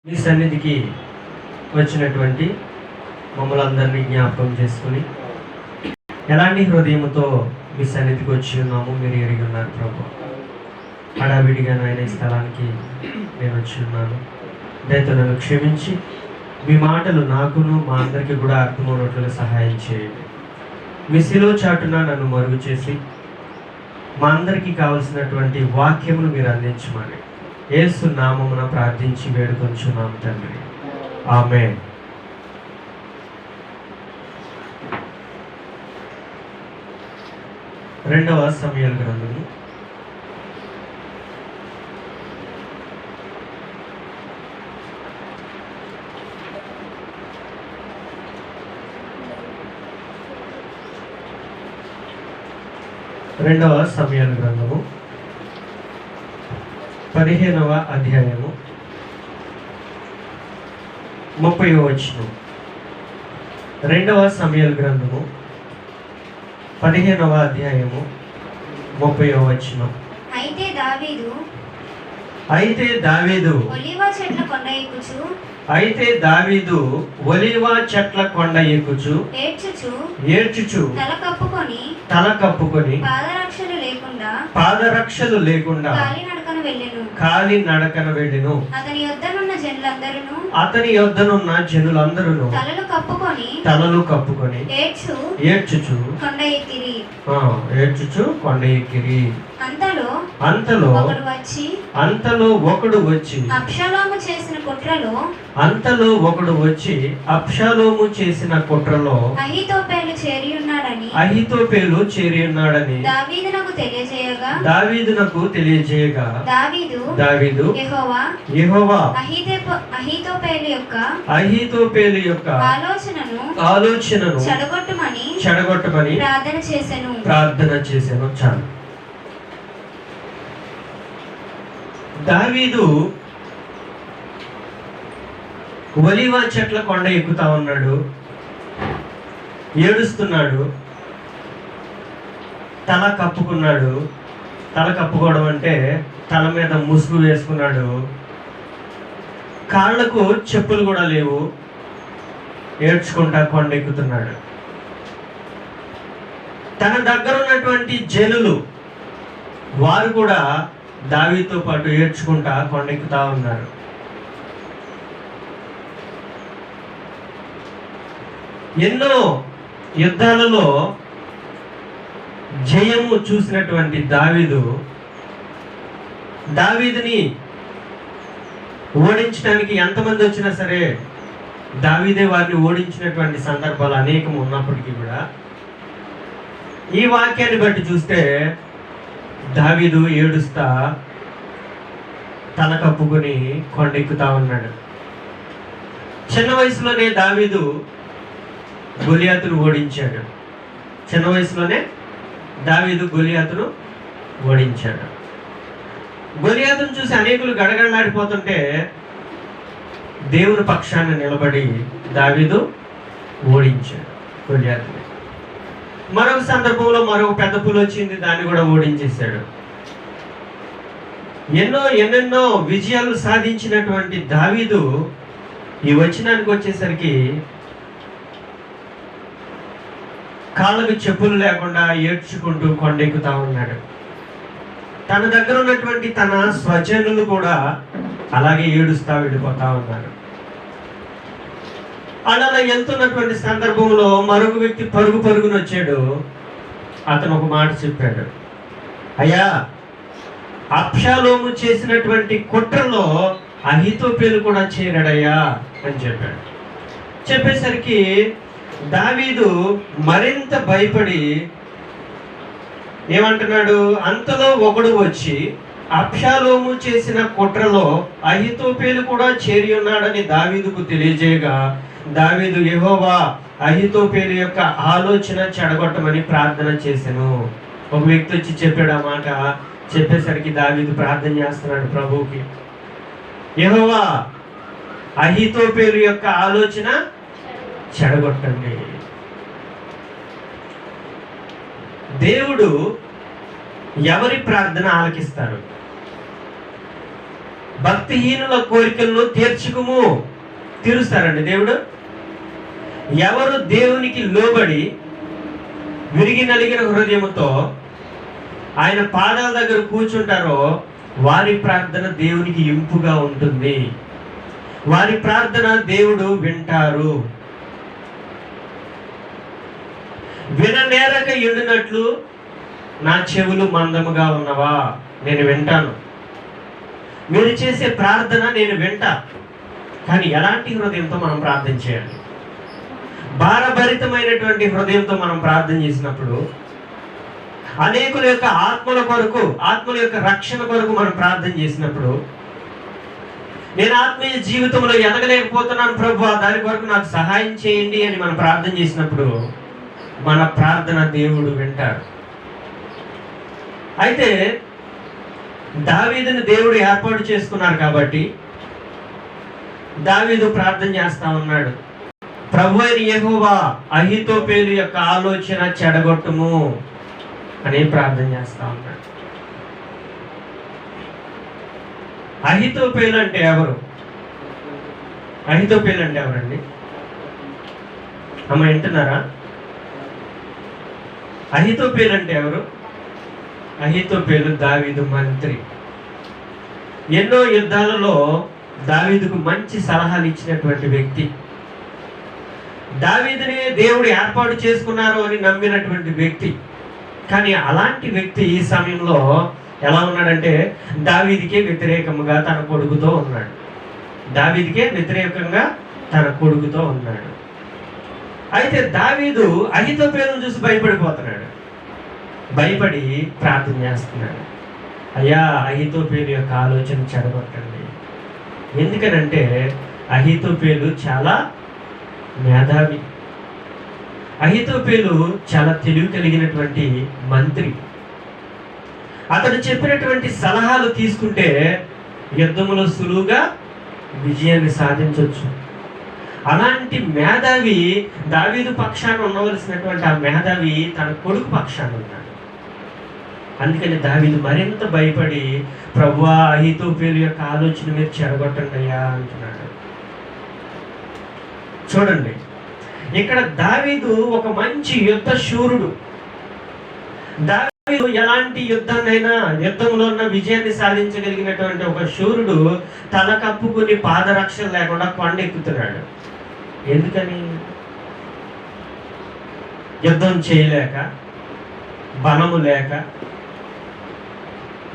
మీ సన్నిధికి వచ్చినటువంటి మమ్మల్ని అందరినీ జ్ఞాపకం చేసుకుని ఎలాంటి హృదయంతో మీ సన్నిధికి వచ్చి ఉన్నాము మీరు ఎరిగి ఉన్నారు ప్రభు. హడావిడిగా నాయన ఈ స్థలానికి నేను వచ్చి ఉన్నాను. దయతో నన్ను క్షమించి మీ మాటలు నాకును మా అందరికీ కూడా అర్థమవునట్లుగా సహాయం చేయండి. మీ శిలువ చాటున నన్ను మరుగు చేసి మా అందరికీ కావలసినటువంటి వాక్యమును మీరు అందించమని యేసు నామమున ప్రార్థించి వేడుకొంచున్నాము తండ్రి, ఆమేన్. రెండవ సమూయేలు గ్రంథము 15వ అధ్యాయము 30వ వచనం. 2వ సమూయేలు గ్రంథము 15వ అధ్యాయము 30వ వచనం. అయితే దావీదు ఒలీవ చెట్ల కొండ ఎక్కుచు ఏడ్చుచు తల కప్పుకొని పాదరక్షలు లేకుండా కాలి నడకన వెళ్ళెను. అతని యొద్దనున్న జనులందరూ తలలు కప్పుకొని ఏడ్చుచు కొండ ఎక్కిరి. అంతలో ఒకడు వచ్చి అబ్షాలోము చేసిన కుట్రలో అహీతోపేలు చేరి ఉన్నాడని దావీదునకు తెలియజేయగా దావీదు యెహోవా అహీతోపేలు యొక్క ఆలోచనను చెడగొట్టమని ప్రార్థన చేశాను. చాలు. దావీదు ఒలీవ చెట్ల కొండ ఎక్కుతా ఉన్నాడు, ఏడుస్తున్నాడు, తల కప్పుకున్నాడు. తల కప్పుకోవడం అంటే తల మీద ముసుగు వేసుకున్నాడు. కాళ్ళకు చెప్పులు కూడా లేవు, ఏడ్చుకుంటా కొండ ఎక్కుతున్నాడు. తన దగ్గర ఉన్నటువంటి జనులు వారు కూడా దావీదుతో పాటు ఏడ్చుకుంటా కొండెక్కుతా ఉన్నారు. ఎన్నో యుద్ధాలలో జయము చూసినటువంటి దావీదుని ఓడించడానికి ఎంతమంది వచ్చినా సరే దావీదే వారిని ఓడించినటువంటి సందర్భాలు అనేకం ఉన్నప్పటికీ కూడా ఈ వాక్యాన్ని బట్టి చూస్తే దావీదు ఏడుస్తా తల కప్పుకొని కొండెక్కుతా ఉన్నాడు. చిన్న వయసులోనే దావీదు గొలియాతును ఓడించాడు. చిన్న వయసులోనే దావీదు గొలియాతును ఓడించాడు. గొలియాతును చూసి అనేకులు గడగడలాడిపోతుంటే దేవుని పక్షాన నిలబడి దావీదు ఓడించాడు గొలియాతుని. మరొక సందర్భంలో మరొక పెద్ద పులి వచ్చింది, దాన్ని కూడా ఓడించేశాడు. ఎన్నెన్నో విజయాలు సాధించినటువంటి దావీదు ఈ వచనానికి వచ్చేసరికి కాళ్ళకు చెప్పులు లేకుండా ఏడ్చుకుంటూ కొండెక్కుతా ఉన్నాడు. తన దగ్గర ఉన్నటువంటి తన స్వజనులు కూడా అలాగే ఏడుస్తా వెళ్ళిపోతా ఉన్నారు. అలా వెళ్తున్నటువంటి సందర్భంలో మరొక వ్యక్తి పరుగున వచ్చాడు. అతను ఒక మాట చెప్పాడు, అయ్యా, అబ్షాలోము చేసినటువంటి కుట్రలో అహీతోపేలు కూడా చేరాడయ్యా అని చెప్పాడు. చెప్పేసరికి దావీదు మరింత భయపడి ఏమంటున్నాడు, అంతలో ఒకడు వచ్చి అబ్షాలోము చేసిన కుట్రలో అహీతోపేలు కూడా చేరి ఉన్నాడని దావీదుకు తెలియజేయగా దావీదు యెహోవా అహీతోపేలు యొక్క ఆలోచన చెడగొట్టమని ప్రార్థన చేశాను. ఒక వ్యక్తి వచ్చి చెప్పాడు ఆ మాట. చెప్పేసరికి దావీదు ప్రార్థన చేస్తున్నాడు ప్రభువుకి, యెహోవా అహీతోపేలు యొక్క ఆలోచన చెడగొట్టండి. దేవుడు ఎవరి ప్రార్థన ఆలకిస్తారు? భక్తిహీనుల కోరికలను తీర్చుకుము. తీరుస్తారండి దేవుడు. ఎవరు దేవునికి లోబడి విరిగి నలిగిన హృదయంతో ఆయన పాదాల దగ్గర కూర్చుంటారో వారి ప్రార్థన దేవునికి ఇంపుగా ఉంటుంది. వారి ప్రార్థన దేవుడు వింటారు. విననేరక ఎండినట్లు నా చెవులు మందముగా ఉన్నవా, నేను వింటాను. మీరు చేసే ప్రార్థన నేను వింటా. కానీ ఎలాంటి హృదయంతో మనం ప్రార్థన చేయాలి? భారభరితమైనటువంటి హృదయంతో మనం ప్రార్థన చేసినప్పుడు, అనేకుల యొక్క ఆత్మల కొరకు, ఆత్మల యొక్క రక్షణ కొరకు మనం ప్రార్థన చేసినప్పుడు, నేను ఆత్మీయ జీవితంలో ఎదగలేకపోతున్నాను ప్రభువా, దాని కొరకు నాకు సహాయం చేయండి అని మనం ప్రార్థన చేసినప్పుడు మన ప్రార్థన దేవుడు వింటాడు. అయితే దావీదుని దేవుడు ఏర్పాటు చేసుకున్నారు కాబట్టి దావీదు ప్రార్థన చేస్తా ఉన్నాడు, ప్రభు అయిన యెహోవా అహీతోపేలు యొక్క ఆలోచన చెడగొట్టుము అని ప్రార్థన చేస్తా ఉన్నాడు. అహీతోపేలు అంటే ఎవరు? అహీతోపేలు అంటే ఎవరండి? అమ్మ వింటున్నారా? అహీతోపేలు అంటే ఎవరు? అహీతోపేలు దావీదు మంత్రి. ఎన్నో యుద్ధాలలో దావీదుకు మంచి సలహాలు ఇచ్చినటువంటి వ్యక్తి. దావీదుని దేవుడు ఏర్పాటు చేసుకున్నారు అని నమ్మినటువంటి వ్యక్తి. కానీ అలాంటి వ్యక్తి ఈ సమయంలో ఎలా ఉన్నాడంటే దావీదుకే వ్యతిరేకంగా తన కొడుకుతో ఉన్నాడు. దావీదుకే వ్యతిరేకంగా తన కొడుకుతో ఉన్నాడు. అయితే దావీదు అహీతోపేలును చూసి భయపడిపోతున్నాడు. భయపడి ప్రార్థన చేస్తున్నాడు, అయ్యా అహీతోపేలు యొక్క ఆలోచన చెడగొట్టండి. ఎందుకనంటే అహీతోపేలు చాలా మేధావి. అహీతోపేలు చాలా తెలివి కలిగినటువంటి మంత్రి. అతడు చెప్పినటువంటి సలహాలు తీసుకుంటే యుద్ధములో సులువుగా విజయాన్ని సాధించవచ్చు. అలాంటి మేధావి దావీదు పక్షాన ఉండవలసినటువంటి ఆ మేధావి తన కొడుకు పక్షాన ఉన్నాడు. అందుకని దావీదు మరింత భయపడి ప్రభువా అహీతోపేలు యొక్క ఆలోచన మీరు చెడగొట్టండి అయ్యా అంటున్నాడు. చూడండి, ఇక్కడ దావీదు ఒక మంచి యుద్ధ శూరుడు. దావీదు ఎలాంటి యుద్ధాన్నైనా, యుద్ధంలో ఉన్న విజయాన్ని సాధించగలిగినటువంటి ఒక శూరుడు తల కప్పుకుని పాదరక్షణ లేకుండా కొండెక్కుతున్నాడు. ఎందుకని? యుద్ధం చేయలేక, బలము లేక,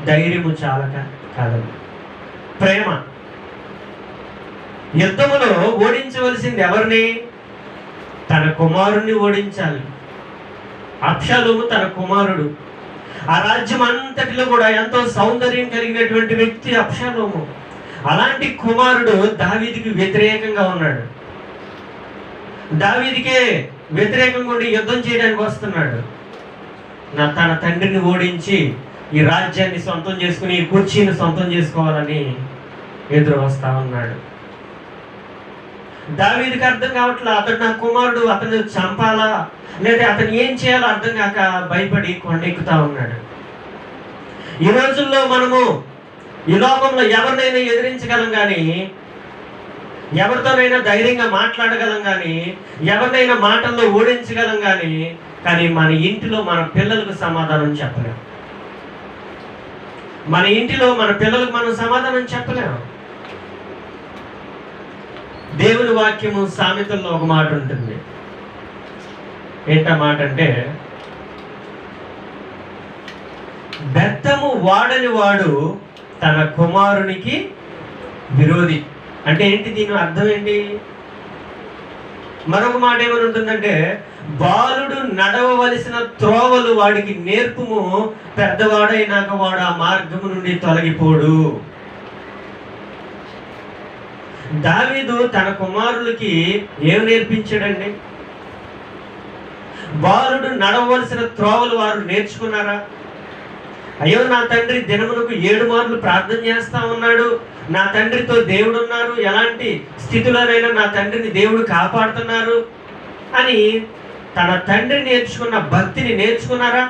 ధైర్యము చాలక కాదు, ప్రేమ. యుద్ధములో ఓడించవలసింది ఎవరిని? తన కుమారుణ్ణి ఓడించాలి. అబ్షాలోము తన కుమారుడు. ఆ రాజ్యం అంతటిలో కూడా ఎంతో సౌందర్యం కలిగినటువంటి వ్యక్తి అబ్షాలోము. అలాంటి కుమారుడు దావీదుకి వ్యతిరేకంగా ఉన్నాడు. దావీదుకే వ్యతిరేకంగా ఉండి యుద్ధం చేయడానికి వస్తున్నాడు. తన తండ్రిని ఓడించి ఈ రాజ్యాన్ని సొంతం చేసుకుని, ఈ కుర్చీని సొంతం చేసుకోవాలని ఎదురు వస్తా ఉన్నాడు. దావీదుకి అర్థం కావట్లా, అతడు నా కుమారుడు, అతను చంపాలా లేదా అతను ఏం చేయాలో అర్థం కాక భయపడి కొండెక్కుతా ఉన్నాడు. ఈ రోజుల్లో మనము ఈ లోకంలో ఎవరినైనా ఎదిరించగలం కానీ, ఎవరితోనైనా ధైర్యంగా మాట్లాడగలం కానీ, ఎవరినైనా మాటల్లో ఓడించగలం కానీ మన ఇంటిలో మన పిల్లలకు సమాధానం చెప్పలేం. మన ఇంటిలో మన పిల్లలకు మనం సమాధానం చెప్పలేము. దేవుని వాక్యము సామెతల్లో ఒక మాట ఉంటుంది. ఏంటా మాట అంటే, బెత్తము వాడని వాడు తన కుమారునికి విరోధి. అంటే ఏంటి? దీని అర్థం ఏంటి? మరొక మాట ఏమని ఉంటుందంటే, బాలుడు నడవవలసిన త్రోవలు వాడికి నేర్పుము, పెద్దవాడైనాక వాడు ఆ మార్గము నుండి తొలగిపోడు. దావీదు తన కుమారులకి ఏం నేర్పించాడండి? బాలుడు నడవవలసిన త్రోవలు వారు నేర్చుకున్నారా? అయ్యో నా తండ్రి దినమునకు 7 మార్లు ప్రార్థన చేస్తా ఉన్నాడు, నా తండ్రితో దేవుడు ఉన్నారు, ఎలాంటి స్థితిలోనైనా నా తండ్రిని దేవుడు కాపాడుతున్నారు అని తన తండ్రి నేర్చుకున్న భక్తిని నేర్చుకున్నారా?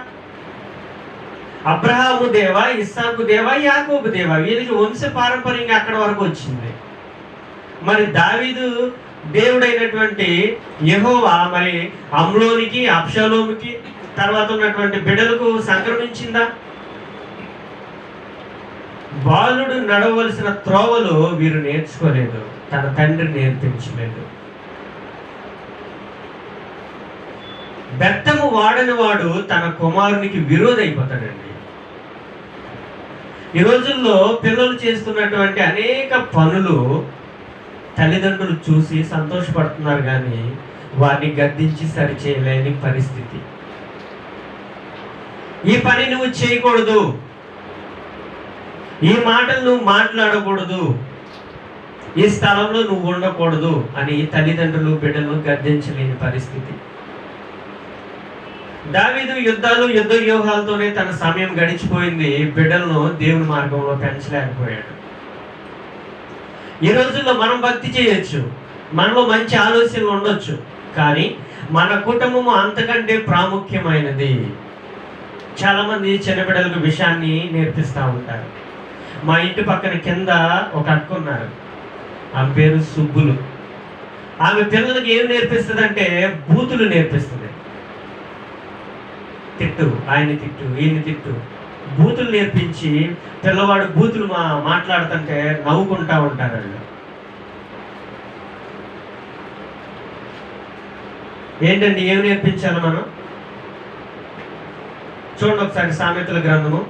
అబ్రహాము దేవా, ఇస్సాకు దేవా, యాకోబు దేవా, వీళ్ళకి వంశ పారంపర్యంగా అక్కడ వరకు వచ్చింది. మరి దావీదు దేవుడైనటువంటి యెహోవా మరి అమ్నోనుకి, అబ్షాలోముకి తర్వాత ఉన్నటువంటి బిడ్డలకు సంక్రమించిందా? బాలుడు నడవలసిన త్రోవలు వీరు నేర్చుకోలేదు, తన తండ్రి నేర్పించలేదు. బెత్తము వాడని వాడు తన కుమారునికి విరోధైపోతాడండి. ఈ రోజుల్లో పిల్లలు చేస్తున్నటువంటి అనేక పనులు తల్లిదండ్రులు చూసి సంతోషపడుతున్నారు, కానీ వారిని గద్దించి సరిచేయలేని పరిస్థితి. ఈ పని నువ్వు చేయకూడదు, ఈ మాటలు నువ్వు మాట్లాడకూడదు, ఈ స్థలంలో నువ్వు ఉండకూడదు అని తల్లిదండ్రులు బిడ్డలను గద్దించలేని పరిస్థితి. దావీదు యుద్ధాలు, యుద్ధ వ్యూహాలతోనే తన సమయం గడిచిపోయింది. బిడ్డలను దేవుని మార్గంలో పెంచలేకపోయాడు. ఈ రోజుల్లో మనం భక్తి చేయొచ్చు, మనలో మంచి ఆలోచనలు ఉండొచ్చు, కానీ మన కుటుంబము అంతకంటే ప్రాముఖ్యమైనది. చాలామంది చిన్న బిడ్డలకు విషయాన్ని నేర్పిస్తూ ఉంటారు. మా ఇంటి పక్కన కింద ఒక అక్క ఉన్నారు, ఆమె పేరు సుబ్బులు. ఆమె పిల్లలకి ఏం నేర్పిస్తుంది అంటే బూతులు నేర్పిస్తుంది. తిట్టు, ఆయన్ని తిట్టు, ఈయన్ని తిట్టు, బూతులు నేర్పించి పిల్లవాడు బూతులు మాట్లాడుతుంటే నవ్వుకుంటా ఉంటారు వాళ్ళు. ఏంటండి, ఏమి నేర్పించాలి మనం? చూడండి ఒకసారి సామెతల గ్రంథము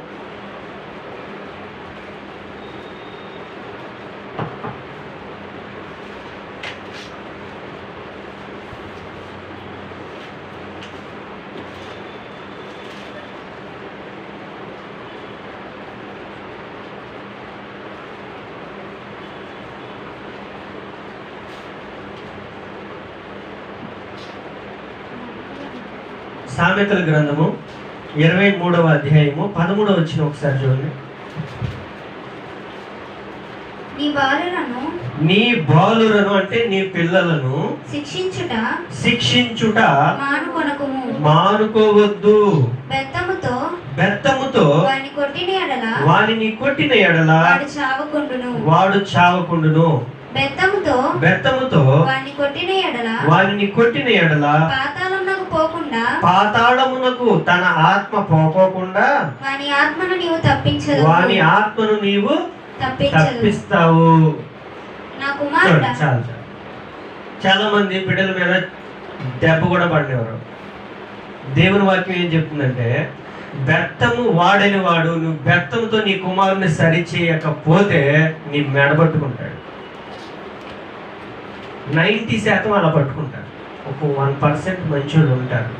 23వ అధ్యాయము 13వ వచనం ఒకసారి చూడండి. నీ బాలురను అంటే నీ పిల్లలను శిక్షించుట మానుకోవద్దు. బెత్తముతో వానిని కొట్టిన ఎడల వాడు చావకుండును. బెత్తముతో వానిని కొట్టిన ఎడల పాతాళమునకు తన ఆత్మ పోకోకుండా వాని ఆత్మను నీవు తప్పిస్తావు. చాలా మంది బిడ్డల మీద దెబ్బ కూడా పడినవారు. దేవుని వాక్యం ఏం చెప్తుందంటే, బెత్తము వాడని వాడు నువ్వు బెత్తంతో నీ కుమారుని సరి చేయకపోతే నీ మెడబట్టుకుంటాడు. 90% అలా పట్టుకుంటారు. ఒక 1% మంచోళ్ళు ఉంటారు,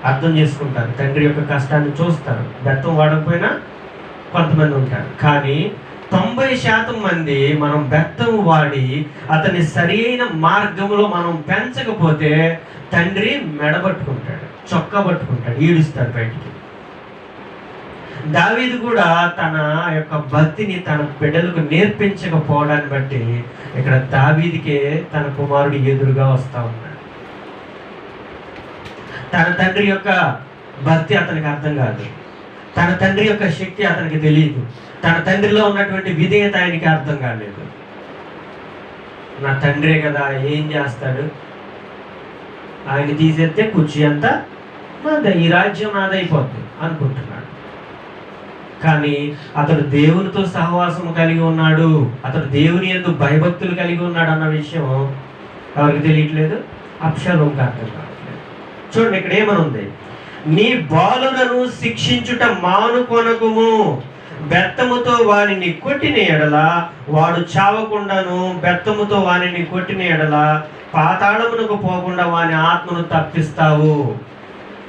అర్థం చేసుకుంటారు, తండ్రి యొక్క కష్టాన్ని చూస్తారు. బెత్తం వాడకపోయినా కొంతమంది ఉంటారు. కానీ 90% మంది మనం బెత్తం వాడి అతని సరైన మార్గంలో మనం పెంచకపోతే తండ్రి మెడబట్టుకుంటాడు, చొక్కా పట్టుకుంటాడు, ఈడుస్తాడు బయటికి. దావీదు కూడా తన యొక్క భక్తిని తన బిడ్డలకు నేర్పించకపోవడాన్ని బట్టి ఇక్కడ దావీదుకే తన కుమారుడు ఎదురుగా వస్తూ ఉన్నాడు. తన తండ్రి యొక్క భక్తి అతనికి అర్థం కాదు, తన తండ్రి యొక్క శక్తి అతనికి తెలియదు, తన తండ్రిలో ఉన్నటువంటి విధేయత ఆయనకి అర్థం కాలేదు. నా తండ్రే కదా, ఏం చేస్తాడు, ఆయన తీసేస్తే కుర్చీ అంతా ఈ రాజ్యం నాదైపోద్ది అనుకుంటున్నాడు. కానీ అతడు దేవునితో సహవాసం కలిగి ఉన్నాడు, అతడు దేవుని యందు భయభక్తులు కలిగి ఉన్నాడు అన్న విషయం ఎవరికి తెలియట్లేదు, అబ్షాలోముకు అర్థం కావట్లేదు. చూడండి ఇక్కడ ఏమనుంది, నీ బాలులను శిక్షించుట మానుకొనకుము, బెత్తముతో వానిని కొట్టిన ఎడల వాడు చావకుండాను, బెత్తముతో వానిని కొట్టిన ఎడల పాతాళమునకు పోకుండా వాని ఆత్మను తప్పిస్తావు.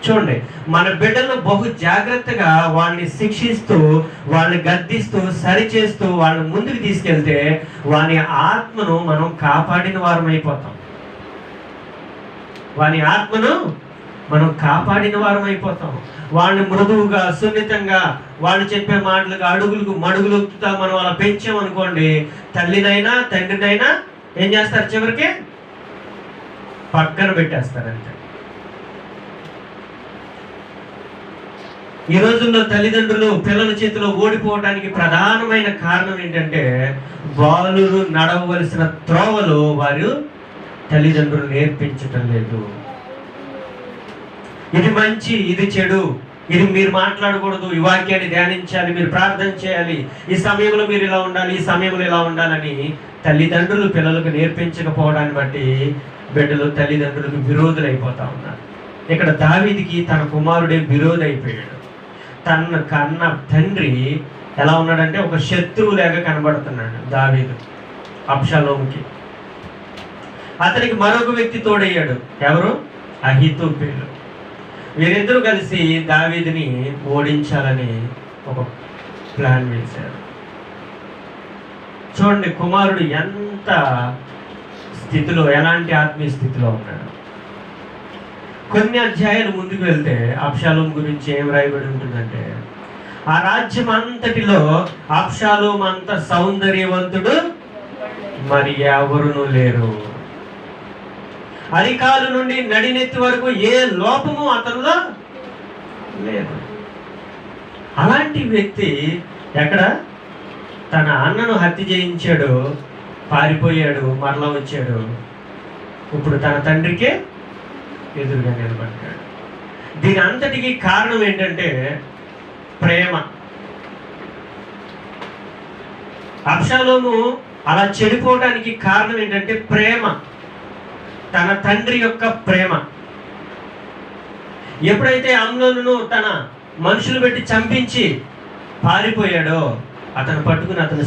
చూడండి, మన బిడ్డలను బహు జాగ్రత్తగా వాళ్ళని శిక్షిస్తూ, వాళ్ళని గద్దిస్తూ, సరిచేస్తూ వాళ్ళని ముందుకు తీసుకెళ్తే వాని ఆత్మను మనం కాపాడిన వారం అయిపోతాం. వాని ఆత్మను మనం కాపాడిన వారం అయిపోతాం. వాళ్ళని మృదువుగా, సున్నితంగా, వాళ్ళు చెప్పే మాటలుగా అడుగులకు మడుగులుతా మనం అలా పెంచామనుకోండి, తల్లినైనా తండ్రినైనా ఏం చేస్తారు, చివరికి పక్కన పెట్టేస్తారు. అంతే. ఈ రోజుల్లో తల్లిదండ్రులు పిల్లల చేతిలో ఓడిపోవడానికి ప్రధానమైన కారణం ఏంటంటే బాలురు నడవలసిన త్రోవలు వారు తల్లిదండ్రులు నేర్పించటం లేదు. ఇది మంచి, ఇది చెడు, ఇది మీరు మాట్లాడకూడదు, ఈ వాక్యాన్ని ధ్యానించాలి, మీరు ప్రార్థన చేయాలి, ఈ సమయంలో మీరు ఇలా ఉండాలి, ఈ సమయంలో ఇలా ఉండాలని తల్లిదండ్రులు పిల్లలకు నేర్పించకపోవడాన్ని బట్టి బిడ్డలు తల్లిదండ్రులకు విరోధులైపోతా ఉన్నారు. ఇక్కడ దావీదుకి తన కుమారుడే విరోధైపోయాడు. తన కన్న తండ్రి ఎలా ఉన్నాడంటే ఒక శత్రువు లాగా కనబడుతున్నాడు దావీదు అబ్షాలోముకి. అతనికి మరొక వ్యక్తి తోడయ్యాడు. ఎవరు? అహీతోపెలు. వీరిద్దరూ కలిసి దావీదుని ఓడించాలని ఒక ప్లాన్ వేశారు. చూడండి కుమారుడు ఎంత స్థితిలో, ఎలాంటి ఆత్మీయ స్థితిలో ఉన్నాడు. కొన్ని అధ్యాయాలు ముందుకు వెళ్తే అబ్షాలోము గురించి ఏం రాయబడి ఉంటుందంటే, ఆ రాజ్యం అంతటిలో అబ్షాలోము అంత సౌందర్యవంతుడు మరి ఎవరునూ లేరు. అరికాలు నుండి నడినెత్తి వరకు ఏ లోపము అతనిలో లేదు. అలాంటి వ్యక్తి ఎక్కడ తన అన్నను హత్య చేయించాడు, పారిపోయాడు, మరలా వచ్చాడు, ఇప్పుడు తన తండ్రికే ఎదురుగా నిలబడ్డాడు. దీని అంతటికి కారణం ఏంటంటే ప్రేమ. అబ్షాలోము అలా చెడిపోవడానికి కారణం ఏంటంటే ప్రేమ, తన తండ్రి యొక్క ప్రేమ. ఎప్పుడైతే అమ్నోనును తన మనుషులు పెట్టి చంపించి పారిపోయాడో అతను పట్టుకుని అతను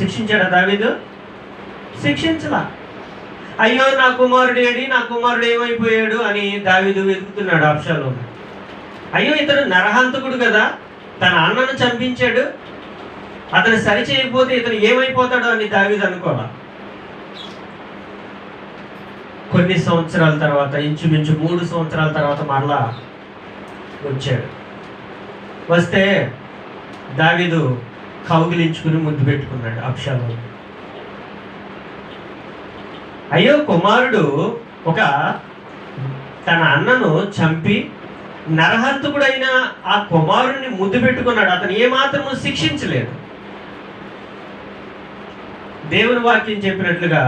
శిక్షించాడా దావీదు? శిక్షించలా. అయ్యో నా కుమారుడు ఏడి, నా కుమారుడు ఏమైపోయాడు అని దావీదు వెతుకుతున్నాడు అబ్షాలోము. అయ్యో ఇతను నరహంతకుడు కదా, తన అన్నను చంపించాడు, అతను సరి చేయకపోతే ఇతను ఏమైపోతాడో అని దావీదు అనుకోవాలి. కొన్ని సంవత్సరాల తర్వాత, ఇంచుమించు 3 సంవత్సరాల తర్వాత మరలా వచ్చాడు. వస్తే దావీదు కౌగిలించుకుని ముద్దు పెట్టుకున్నాడు అబ్షాలోము. అయ్యో కుమారుడు ఒక తన అన్నను చంపి నరహంతకుడైన ఆ కుమారుడిని ముద్దు పెట్టుకున్నాడు. అతను ఏమాత్రము శిక్షించలేదు. దేవుని వాక్యం చెప్పినట్లుగా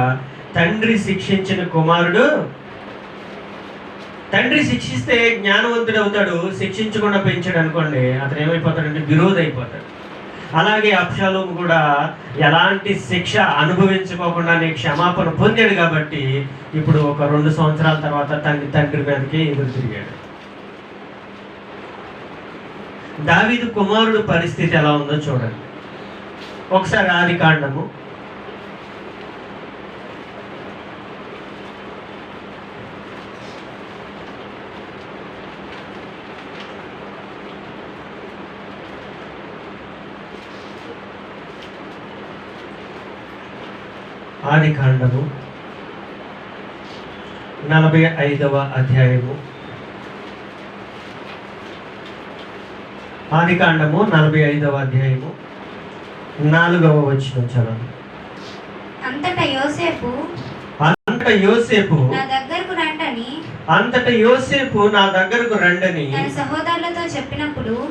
తండ్రి శిక్షించిన కుమారుడు, తండ్రి శిక్షిస్తే జ్ఞానవంతుడు అవుతాడు, శిక్షించకుండా పెంచాడు అనుకోండి అతను ఏమైపోతాడంటే విరోధి అయిపోతాడు. అలాగే అబ్షాలోము కూడా ఎలాంటి శిక్ష అనుభవించుకోకుండానే క్షమాపణ పొందాడు కాబట్టి ఇప్పుడు ఒక 2 సంవత్సరాల తర్వాత తండ్రి మీదకి ఎదురు తిరిగాడు. దావీదు కుమారుడు పరిస్థితి ఎలా ఉందో చూడండి. ఒకసారి ఆదికాండము 45వ అధ్యాయము. ఆదికాండము 45వ అధ్యాయము 4వ వచనం చదవండి. అంతటా యోసేపు నా దగ్గరకు రండని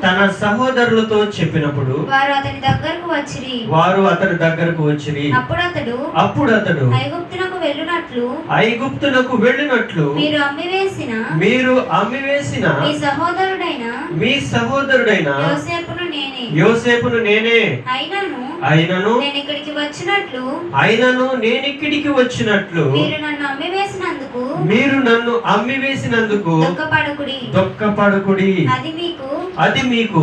తన సహోదరులతో చెప్పినప్పుడు వారు అతని దగ్గరకు వచ్చిరి. అప్పుడు అతడు ఐగుప్తునకు వెళ్ళినట్లు మీరు అమ్మివేసిన మీ సహోదరుడైన యోసేపును నేనే అయినను నేను ఇక్కడికి వచ్చినట్లు మీరు నన్ను అమ్మివేసినందుకు దుఃఖపడకుడి. అది మీకు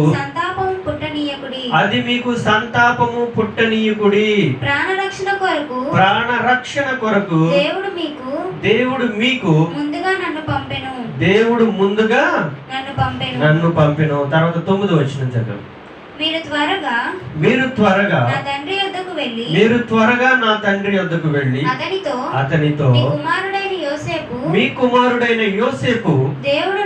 సంతాపము పుట్టనీయకుడి. ప్రాణరక్షణ కొరకు దేవుడు మీకు ముందుగా నన్ను పంపెను. తర్వాత 9వ వచనం చదువు. మీరు త్వరగా నా తండ్రి యొద్దకు వెళ్ళి అతనితో మీ కుమారుడైన యోసేపు దేవుడు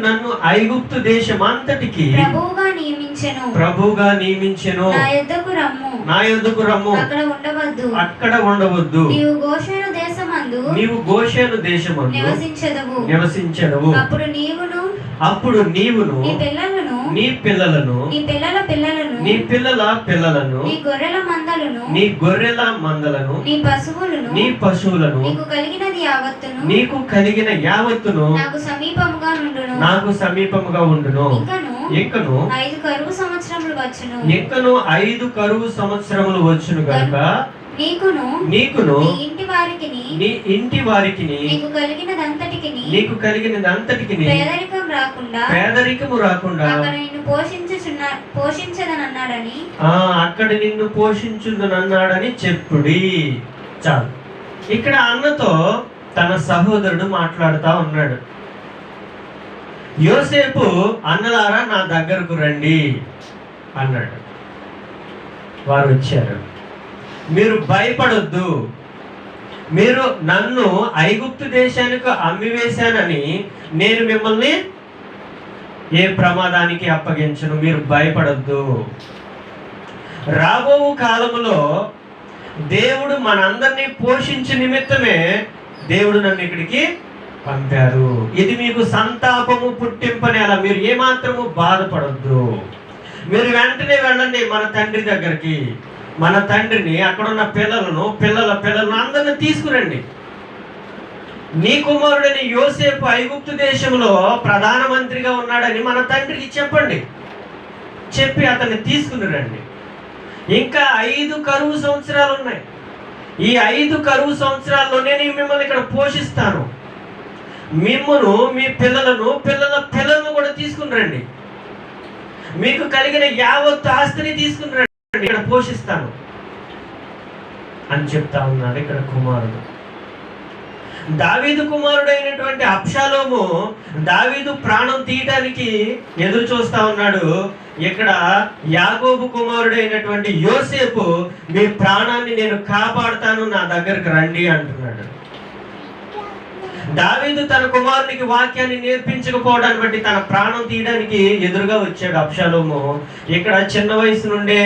నన్ను ఐగుప్తు దేశమంతటికి ప్రభువుగా నియమించెను. నా యొద్దకు రమ్ము, అక్కడ ఉండవద్దు. నీవు గోషేను దేశమందు నివసించెదవు. అప్పుడు నీవును నీ పిల్లలను నీ పిల్లల పిల్లలను నీ గొర్రెల మందలను నీ పశువులను నీకు కలిగిన యావత్తును నాకు సమీపముగా ఉండును. ఇంకను 5 కరువు సంవత్సరములు వచ్చును. ఇంకను 5 కరువు సంవత్సరములు వచ్చును గనుక నీకును నీ ఇంటి వారికి నీకు కలిగినదంతటికి పేదరికము రాకుండా అక్కడ నిన్ను పోషించుదనన్నాడని చెప్పుడి. చాలు. ఇక్కడ అన్నతో తన సహోదరుడు మాట్లాడుతా ఉన్నాడు. యోసేపు అన్నలారా నా దగ్గరకు రండి అన్నాడు. వారు వచ్చారు. మీరు భయపడొద్దు, మీరు నన్ను ఐగుప్తు దేశానికి అమ్మివేశానని నేను మిమ్మల్ని ఏ ప్రమాదానికి అప్పగించను, మీరు భయపడొద్దు. రాబో కాలములో దేవుడు మనందరినీ పోషించే నిమిత్తమే దేవుడు నన్ను ఇక్కడికి పంపారు. ఇది మీకు సంతాపము పుట్టింపని, అలా మీరు ఏమాత్రము బాధపడొద్దు. మీరు వెంటనే వెళ్ళండి మన తండ్రి దగ్గరికి. మన తండ్రిని, అక్కడున్న పిల్లలను అందరిని తీసుకురండి. నీ కుమారుడని యోసేపు ఐగుప్తు దేశంలో ప్రధానమంత్రిగా ఉన్నాడని మన తండ్రికి చెప్పండి. చెప్పి అతన్ని తీసుకుని రండి. ఇంకా 5 కరువు సంవత్సరాలు ఉన్నాయి. ఈ 5 కరువు సంవత్సరాల్లోనే నేను మిమ్మల్ని ఇక్కడ పోషిస్తాను. మిమ్మల్ని, మీ పిల్లలను కూడా తీసుకుని రండి. మీకు కలిగిన యావత్తు ఆస్తిని తీసుకుని రండి, ఇక్కడ పోషిస్తాను అని చెప్తా ఉన్నాడు. ఇక్కడ కుమారుడు దావీదు కుమారుడైనటువంటి అబ్షాలోము దావీదు ప్రాణం తీయటానికి ఎదురు చూస్తా ఉన్నాడు. ఇక్కడ యాకోబు కుమారుడైనటువంటి యోసేపు మీ ప్రాణాన్ని నేను కాపాడుతాను, నా దగ్గరకు రండి అంటున్నాడు. దావీదు తన కుమారునికి వాక్యాన్ని నేర్పించకపోవడాన్ని బట్టి తన ప్రాణం తీయడానికి ఎదురుగా వచ్చాడు అబ్షాలోము. ఇక్కడ చిన్న వయసు నుండే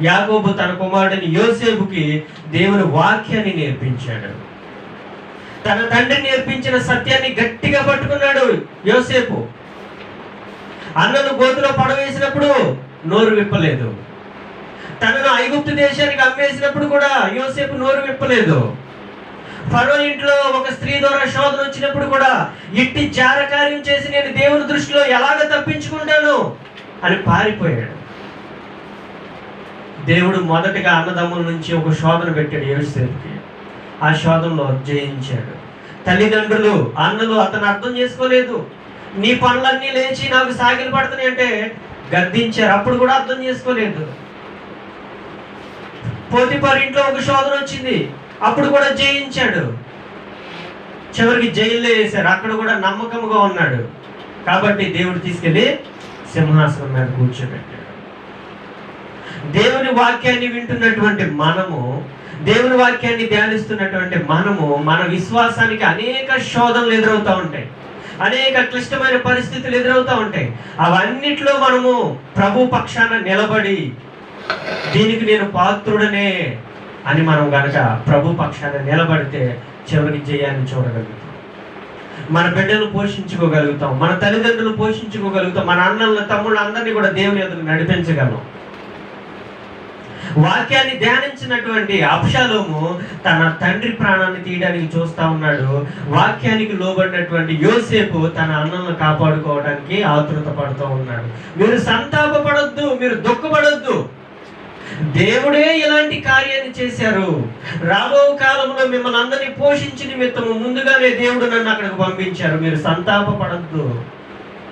యాకోబు తన కుమారుడిని యోసేపుకి దేవుని వాక్యాన్ని నేర్పించాడు. తన తండ్రి నేర్పించిన సత్యాన్ని గట్టిగా పట్టుకున్నాడు యోసేపు. అన్నను గోతిలో పడవేసినప్పుడు నోరు విప్పలేదు. తనను ఐగుప్తు దేశానికి అమ్మేసినప్పుడు కూడా యోసేపు నోరు విప్పలేదు. ఫరో ఇంట్లో ఒక స్త్రీ ద్వారా శోధన వచ్చినప్పుడు కూడా ఇట్టి జారకార్యం చేసి నేను దేవుని దృష్టిలో ఎలాగ తప్పించుకుంటాను అని పారిపోయాడు. దేవుడు మొదటగా అన్నదమ్ముల నుంచి ఒక శోధన పెట్టాడు యోసేపుకి. ఆ శోధనలో జయించాడు. తల్లిదండ్రులు, అన్నలు అతను అర్థం చేసుకోలేదు. నీ పనులన్నీ లేచి నాకు సాగిలు పడుతున్నాయి అంటే గద్దించారు. అప్పుడు కూడా అర్థం చేసుకోలేదు. పోతిఫర్ ఇంట్లో ఒక శోధన వచ్చింది, అప్పుడు కూడా జయించాడు. చివరికి జైల్లో వేశారు. అక్కడ కూడా నమ్మకంగా ఉన్నాడు. కాబట్టి దేవుడు తీసుకెళ్ళి సింహాసనం మీద కూర్చోబెట్టాడు. దేవుని వాక్యాన్ని వింటున్నటువంటి మనము, దేవుని వాక్యాన్ని ధ్యానిస్తున్నటువంటి మనము, మన విశ్వాసానికి అనేక శోధనలు ఎదురవుతూ ఉంటాయి, అనేక క్లిష్టమైన పరిస్థితులు ఎదురవుతూ ఉంటాయి. అవన్నిట్లో మనము ప్రభు పక్షాన నిలబడి దీనికి నేను పాత్రుడనే అని మనం గనక ప్రభు పక్షాన నిలబడితే చివరికి జయాన్ని చూడగలుగుతాం. మన బిడ్డలు పోషించుకోగలుగుతాం, మన తల్లిదండ్రులు పోషించుకోగలుగుతాం, మన అన్నలను తమ్ముళ్ళు అందరినీ కూడా దేవుని ఎదురు నడిపించగలం. వాక్యాన్ని ధ్యానించినటువంటి అబ్షాలోము తన తండ్రి ప్రాణాన్ని తీయడానికి చూస్తా ఉన్నాడు. వాక్యానికి లోబడినటువంటి యోసేపు తన అన్నలను కాపాడుకోవడానికి ఆతృత పడుతూ ఉన్నాడు. మీరు సంతాపపడొద్దు, మీరు దుఃఖపడొద్దు. దేవుడే ఇలాంటి కార్యాన్ని చేశారు. రాబో కాలంలో మిమ్మల్ని అందరినీ పోషించి నిమిత్తము ముందుగానే దేవుడు నన్ను అక్కడికి పంపించారు, మీరు సంతాపపడొద్దు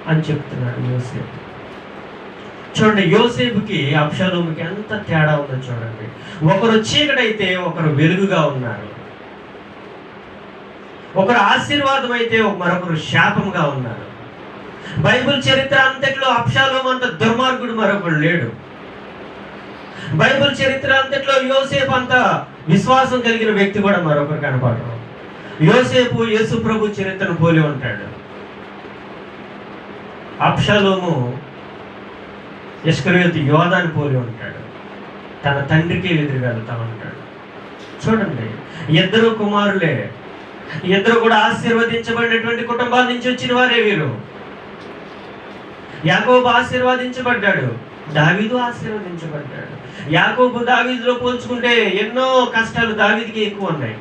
అని చెప్తున్నాడు యోసేపు. చూడండి, యోసేపుకి అబ్షాలోముకి ఎంత తేడా ఉందో చూడండి. ఒకరు చీకటైతే ఒకరు వెలుగుగా ఉన్నారు. ఒకరు ఆశీర్వాదం అయితే మరొకరు శాపంగా ఉన్నారు. బైబిల్ చరిత్ర అంతట్లో అబ్షాలోము అంత దుర్మార్గుడు మరొకడు లేడు. బైబిల్ చరిత్ర అంతట్లో యోసేపు అంత విశ్వాసం కలిగిన వ్యక్తి కూడా మరొకరు కనపడరు. యోసేపు యేసు ప్రభు చరిత్రను పోలి ఉంటాడు. అబ్షాలోము ఇస్కరియోతు యోధాని పోలి ఉంటాడు. తన తండ్రికి ఎదురు వెళ్తా ఉంటాడు. చూడండి, ఇద్దరు కుమారులే, ఇద్దరు కూడా ఆశీర్వదించబడినటువంటి కుటుంబాల నుంచి వచ్చిన వారే వీరు. యాకోబు ఆశీర్వదించబడ్డాడు, దావీదు ఆశీర్వదించబడ్డాడు. యాకోబు దావీదులో పోల్చుకుంటే ఎన్నో కష్టాలు దావీదుకి ఎక్కువ ఉన్నాయి.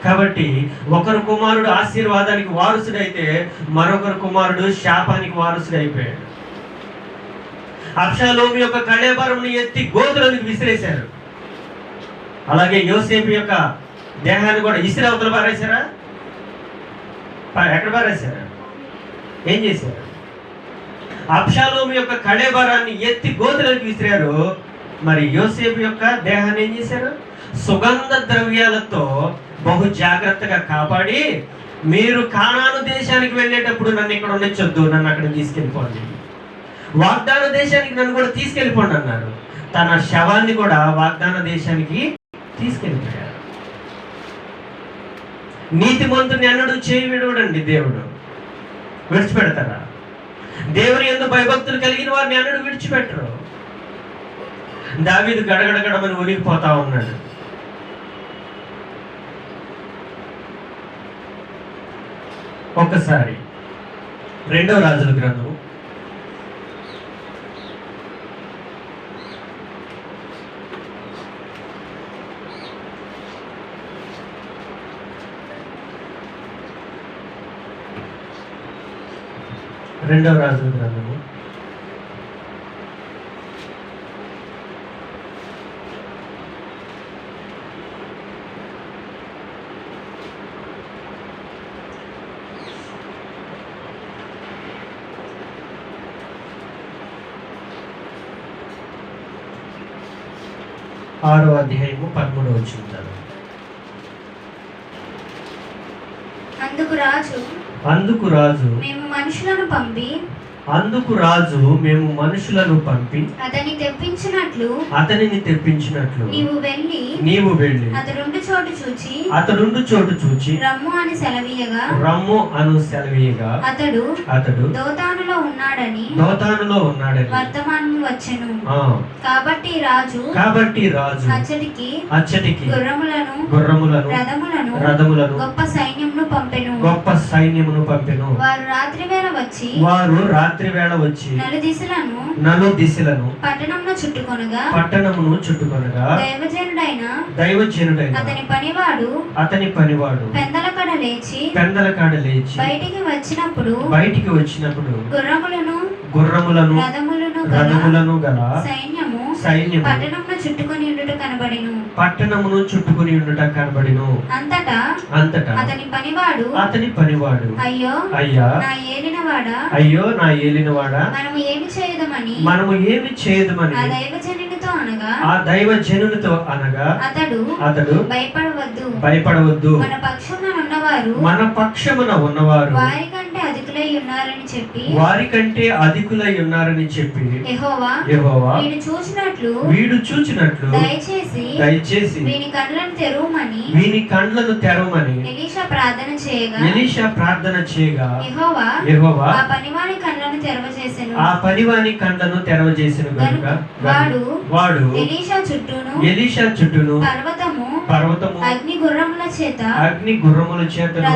కాబట్టి ఒకరు కుమారుడు ఆశీర్వాదానికి వారసుడైతే మరొకరు కుమారుడు శాపానికి వారసుడైపోయాడు. అబ్షాలోము యొక్క కళేబరంని ఎత్తి గోతులకు విసిరేశారు. అలాగే యోసేపు యొక్క దేహాన్ని కూడా ఇసిరి అవతల పారేశారా? ఎక్కడ పారేశారు? ఏం చేశారు? అబ్షాలోము యొక్క కళేబరాన్ని ఎత్తి గోతులకు విసిరారు. మరి యోసేపు యొక్క దేహాన్ని ఏం చేశారు? సుగంధ ద్రవ్యాలతో బహు జాగ్రత్తగా కాపాడి, మీరు కానాను దేశానికి వెళ్ళేటప్పుడు నన్ను ఇక్కడ ఉండొచ్చొద్దు, నన్ను అక్కడ తీసుకెళ్ళిపోండి, వాగ్దాన దేశానికి నన్ను కూడా తీసుకెళ్ళిపోండి అన్నారు. తన శవాన్ని కూడా వాగ్దాన దేశానికి తీసుకెళ్ళిపోయారు. నీతిమంతుని అన్నడు చేయి విడవడండి దేవుడు. విడిచిపెడతారా? దేవుని యందు భయభక్తులు కలిగిన వారిని అన్నడు విడిచిపెట్టరు. దావీదు గడగడగడమని ఒలిగిపోతా ఉన్నాడు. ఒక్కసారి 2వ రాజుల గ్రంథం 2వ రాజుల గ్రంథము 6వ అధ్యాయము 13వ వచనం. అందుకు రాజు మేము మనుషులను పంపి అతనిని తెప్పించినట్లు నీవు వెళ్ళి అతడుండు చోటు చూచి రమ్ము అను సెలవీయగా అతడు దోతానులో ఉన్నాడని వర్తమానము వచ్చెను. కాబట్టి రాజు అచ్చటికి గుర్రములను రథములను గొప్ప సైన్యమును పంపెను. వారు రాత్రి వేళ వచ్చి నలుదిశలను పట్టణమును చుట్టుకొనగా దైవజనుడైన అతని పనివాడు పెందలకాడ లేచి బయటికి వచ్చినప్పుడు గుర్రములను రథములను గల సైన్యము పట్టణమును చుట్టుకొని ఉండుట కనబడెను. అంతటా అతని పనివాడు అయ్యా నా ఏలినవాడా మనము ఏమి చేయదమని ఆ దైవజనునితో అనగా అతడు భయపడవద్దు, మన పక్షమున ఉన్నవారు వారికంటే అధికులై ఉన్నారని చెప్పి యెహోవా వీడు చూచినట్లు దయచేసి వీని కండ్లను తెరవమని ఎలీషా ప్రార్థన చేయగా యెహోవా ఆ పనివాని కండ్లను తెరవజేసెను గనుక వాడు ఎలీషా చుట్టూను పర్వతము అగ్ని గుర్రముల చేతను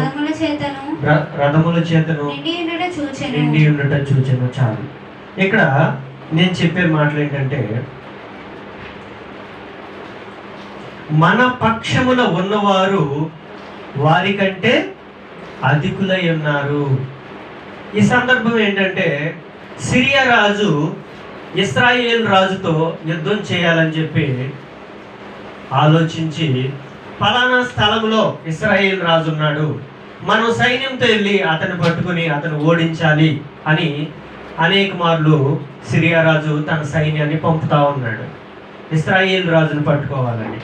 రథముల చేతను నిండి ఉండట చూచెను. చాలు. ఇక్కడ నేను చెప్పే మాటలు ఏంటంటే, మన పక్షమున ఉన్నవారు వారికంటే అధికులై ఉన్నారు. ఈ సందర్భం ఏంటంటే, సిరియా రాజు ఇశ్రాయేల్ రాజుతో యుద్ధం చేయాలని చెప్పి ఆలోచించి, ఫలానా స్థలంలో ఇశ్రాయేల్ రాజు ఉన్నాడు, మనం సైన్యంతో వెళ్ళి అతను పట్టుకుని అతను ఓడించాలి అని అనేక మార్లు సిరియా రాజు తన సైన్యాన్ని పంపుతా ఉన్నాడు ఇశ్రాయేల్ రాజును పట్టుకోవాలని.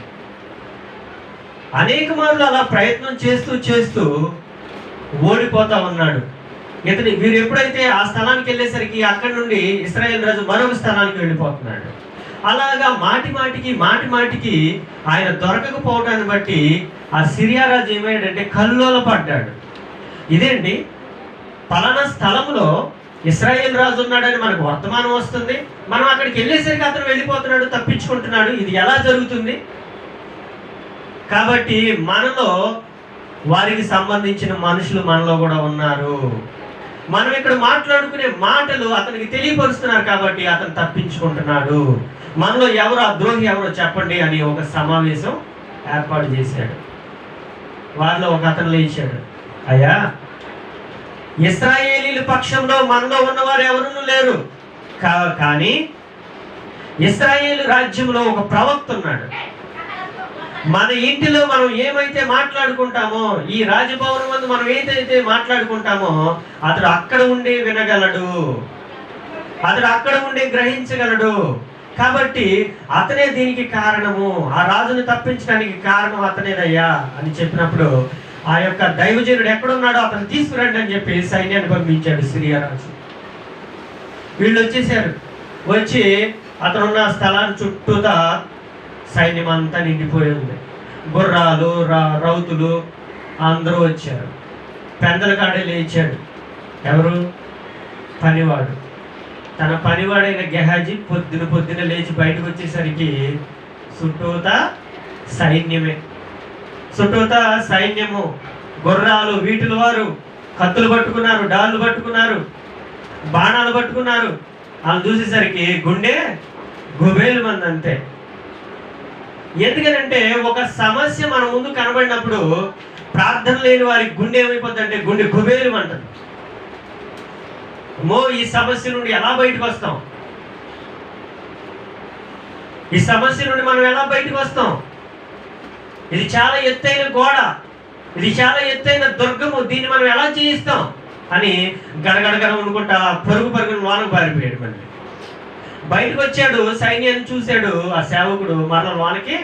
అనేక మార్లు అలా ప్రయత్నం చేస్తూ ఓడిపోతా ఉన్నాడు. వీరు ఎప్పుడైతే ఆ స్థలానికి వెళ్ళేసరికి అక్కడి నుండి ఇశ్రాయేల్ రాజు మరొక స్థలానికి వెళ్ళిపోతున్నాడు. అలాగా మాటిమాటికి ఆయన దొరకకపోవడాన్ని బట్టి ఆ సిరియా రాజు ఏమయ్యాడంటే కల్లోల పడ్డాడు. ఇదేంటి, పలానా స్థలంలో ఇశ్రాయేల్ రాజు ఉన్నాడని మనకు వర్తమానం వస్తుంది, మనం అక్కడికి వెళ్ళేసరికి అతను వెళ్ళిపోతున్నాడు, తప్పించుకుంటున్నాడు, ఇది ఎలా జరుగుతుంది? కాబట్టి మనలో వారికి సంబంధించిన మనుషులు మనలో కూడా ఉన్నారు. మనం ఇక్కడ మాట్లాడుకునే మాటలు అతనికి తెలియపరుస్తున్నారు కాబట్టి అతను తప్పించుకుంటున్నాడు. మనలో ఎవరు ఆ ద్రోహి ఎవరో చెప్పండి అని ఒక సమావేశం ఏర్పాటు చేశాడు. వారిలో ఒక అతను లేచాడు, అయ్యా, ఇశ్రాయేలీల పక్షంలో మనలో ఉన్నవారు ఎవరు లేరు, కానీ ఇశ్రాయేలు రాజ్యంలో ఒక ప్రవక్త ఉన్నాడు. మన ఇంటిలో మనం ఏమైతే మాట్లాడుకుంటామో, ఈ రాజభవనం ముందు మనం ఏదైతే మాట్లాడుకుంటామో అతడు అక్కడ ఉండి వినగలడు, అతడు అక్కడ ఉండి గ్రహించగలడు. కాబట్టి అతనే దీనికి కారణము, ఆ రాజును తప్పించడానికి కారణం అతనేదయ్యా అని చెప్పినప్పుడు ఆ యొక్క దైవజనుడు ఎక్కడున్నాడో అతను తీసుకురండి అని చెప్పి సైన్యాన్ని పంపించాడు సిరియా రాజు. వీళ్ళు వచ్చేసారు. వచ్చి అతనున్న స్థలాన్ని చుట్టూతా సైన్యం అంతా నిండిపోయి ఉంది. గుర్రాలు, రౌతులు అందరూ వచ్చారు. పెందల కాడే లేచాడు. ఎవరు? పనివాడు. తన పనివాడైన గెహాజీ పొద్దున లేచి బయటకు వచ్చేసరికి చుట్టూతా సైన్యమే. చుట్టూతా సైన్యము, గుర్రాలు, వీటిల వారు కత్తులు పట్టుకున్నారు, డాళ్ళు పట్టుకున్నారు, బాణాలు పట్టుకున్నారు. వాళ్ళు చూసేసరికి గుండె గుబేలు మంది అంతే. ఎందుకనంటే ఒక సమస్య మన ముందు కనబడినప్పుడు ప్రార్థన లేని వారికి గుండె ఏమైపోతుందంటే గుండె గుబేలు అంటది. ఈ సమస్య నుండి ఎలా బయటకు వస్తాం? ఈ సమస్య నుండి మనం ఎలా బయటకు వస్తాం? ఇది చాలా ఎత్తైన గోడ, ఇది చాలా ఎత్తైన దుర్గము, దీన్ని మనం ఎలా చేయిస్తాం అని గడగడగడ అనుకుంటా పరుగును లోనకు పారిపోయాడు. మళ్ళీ బయటకు వచ్చాడు, సైన్యాన్ని చూశాడు. ఆ సేవకుడు మరల లోనకి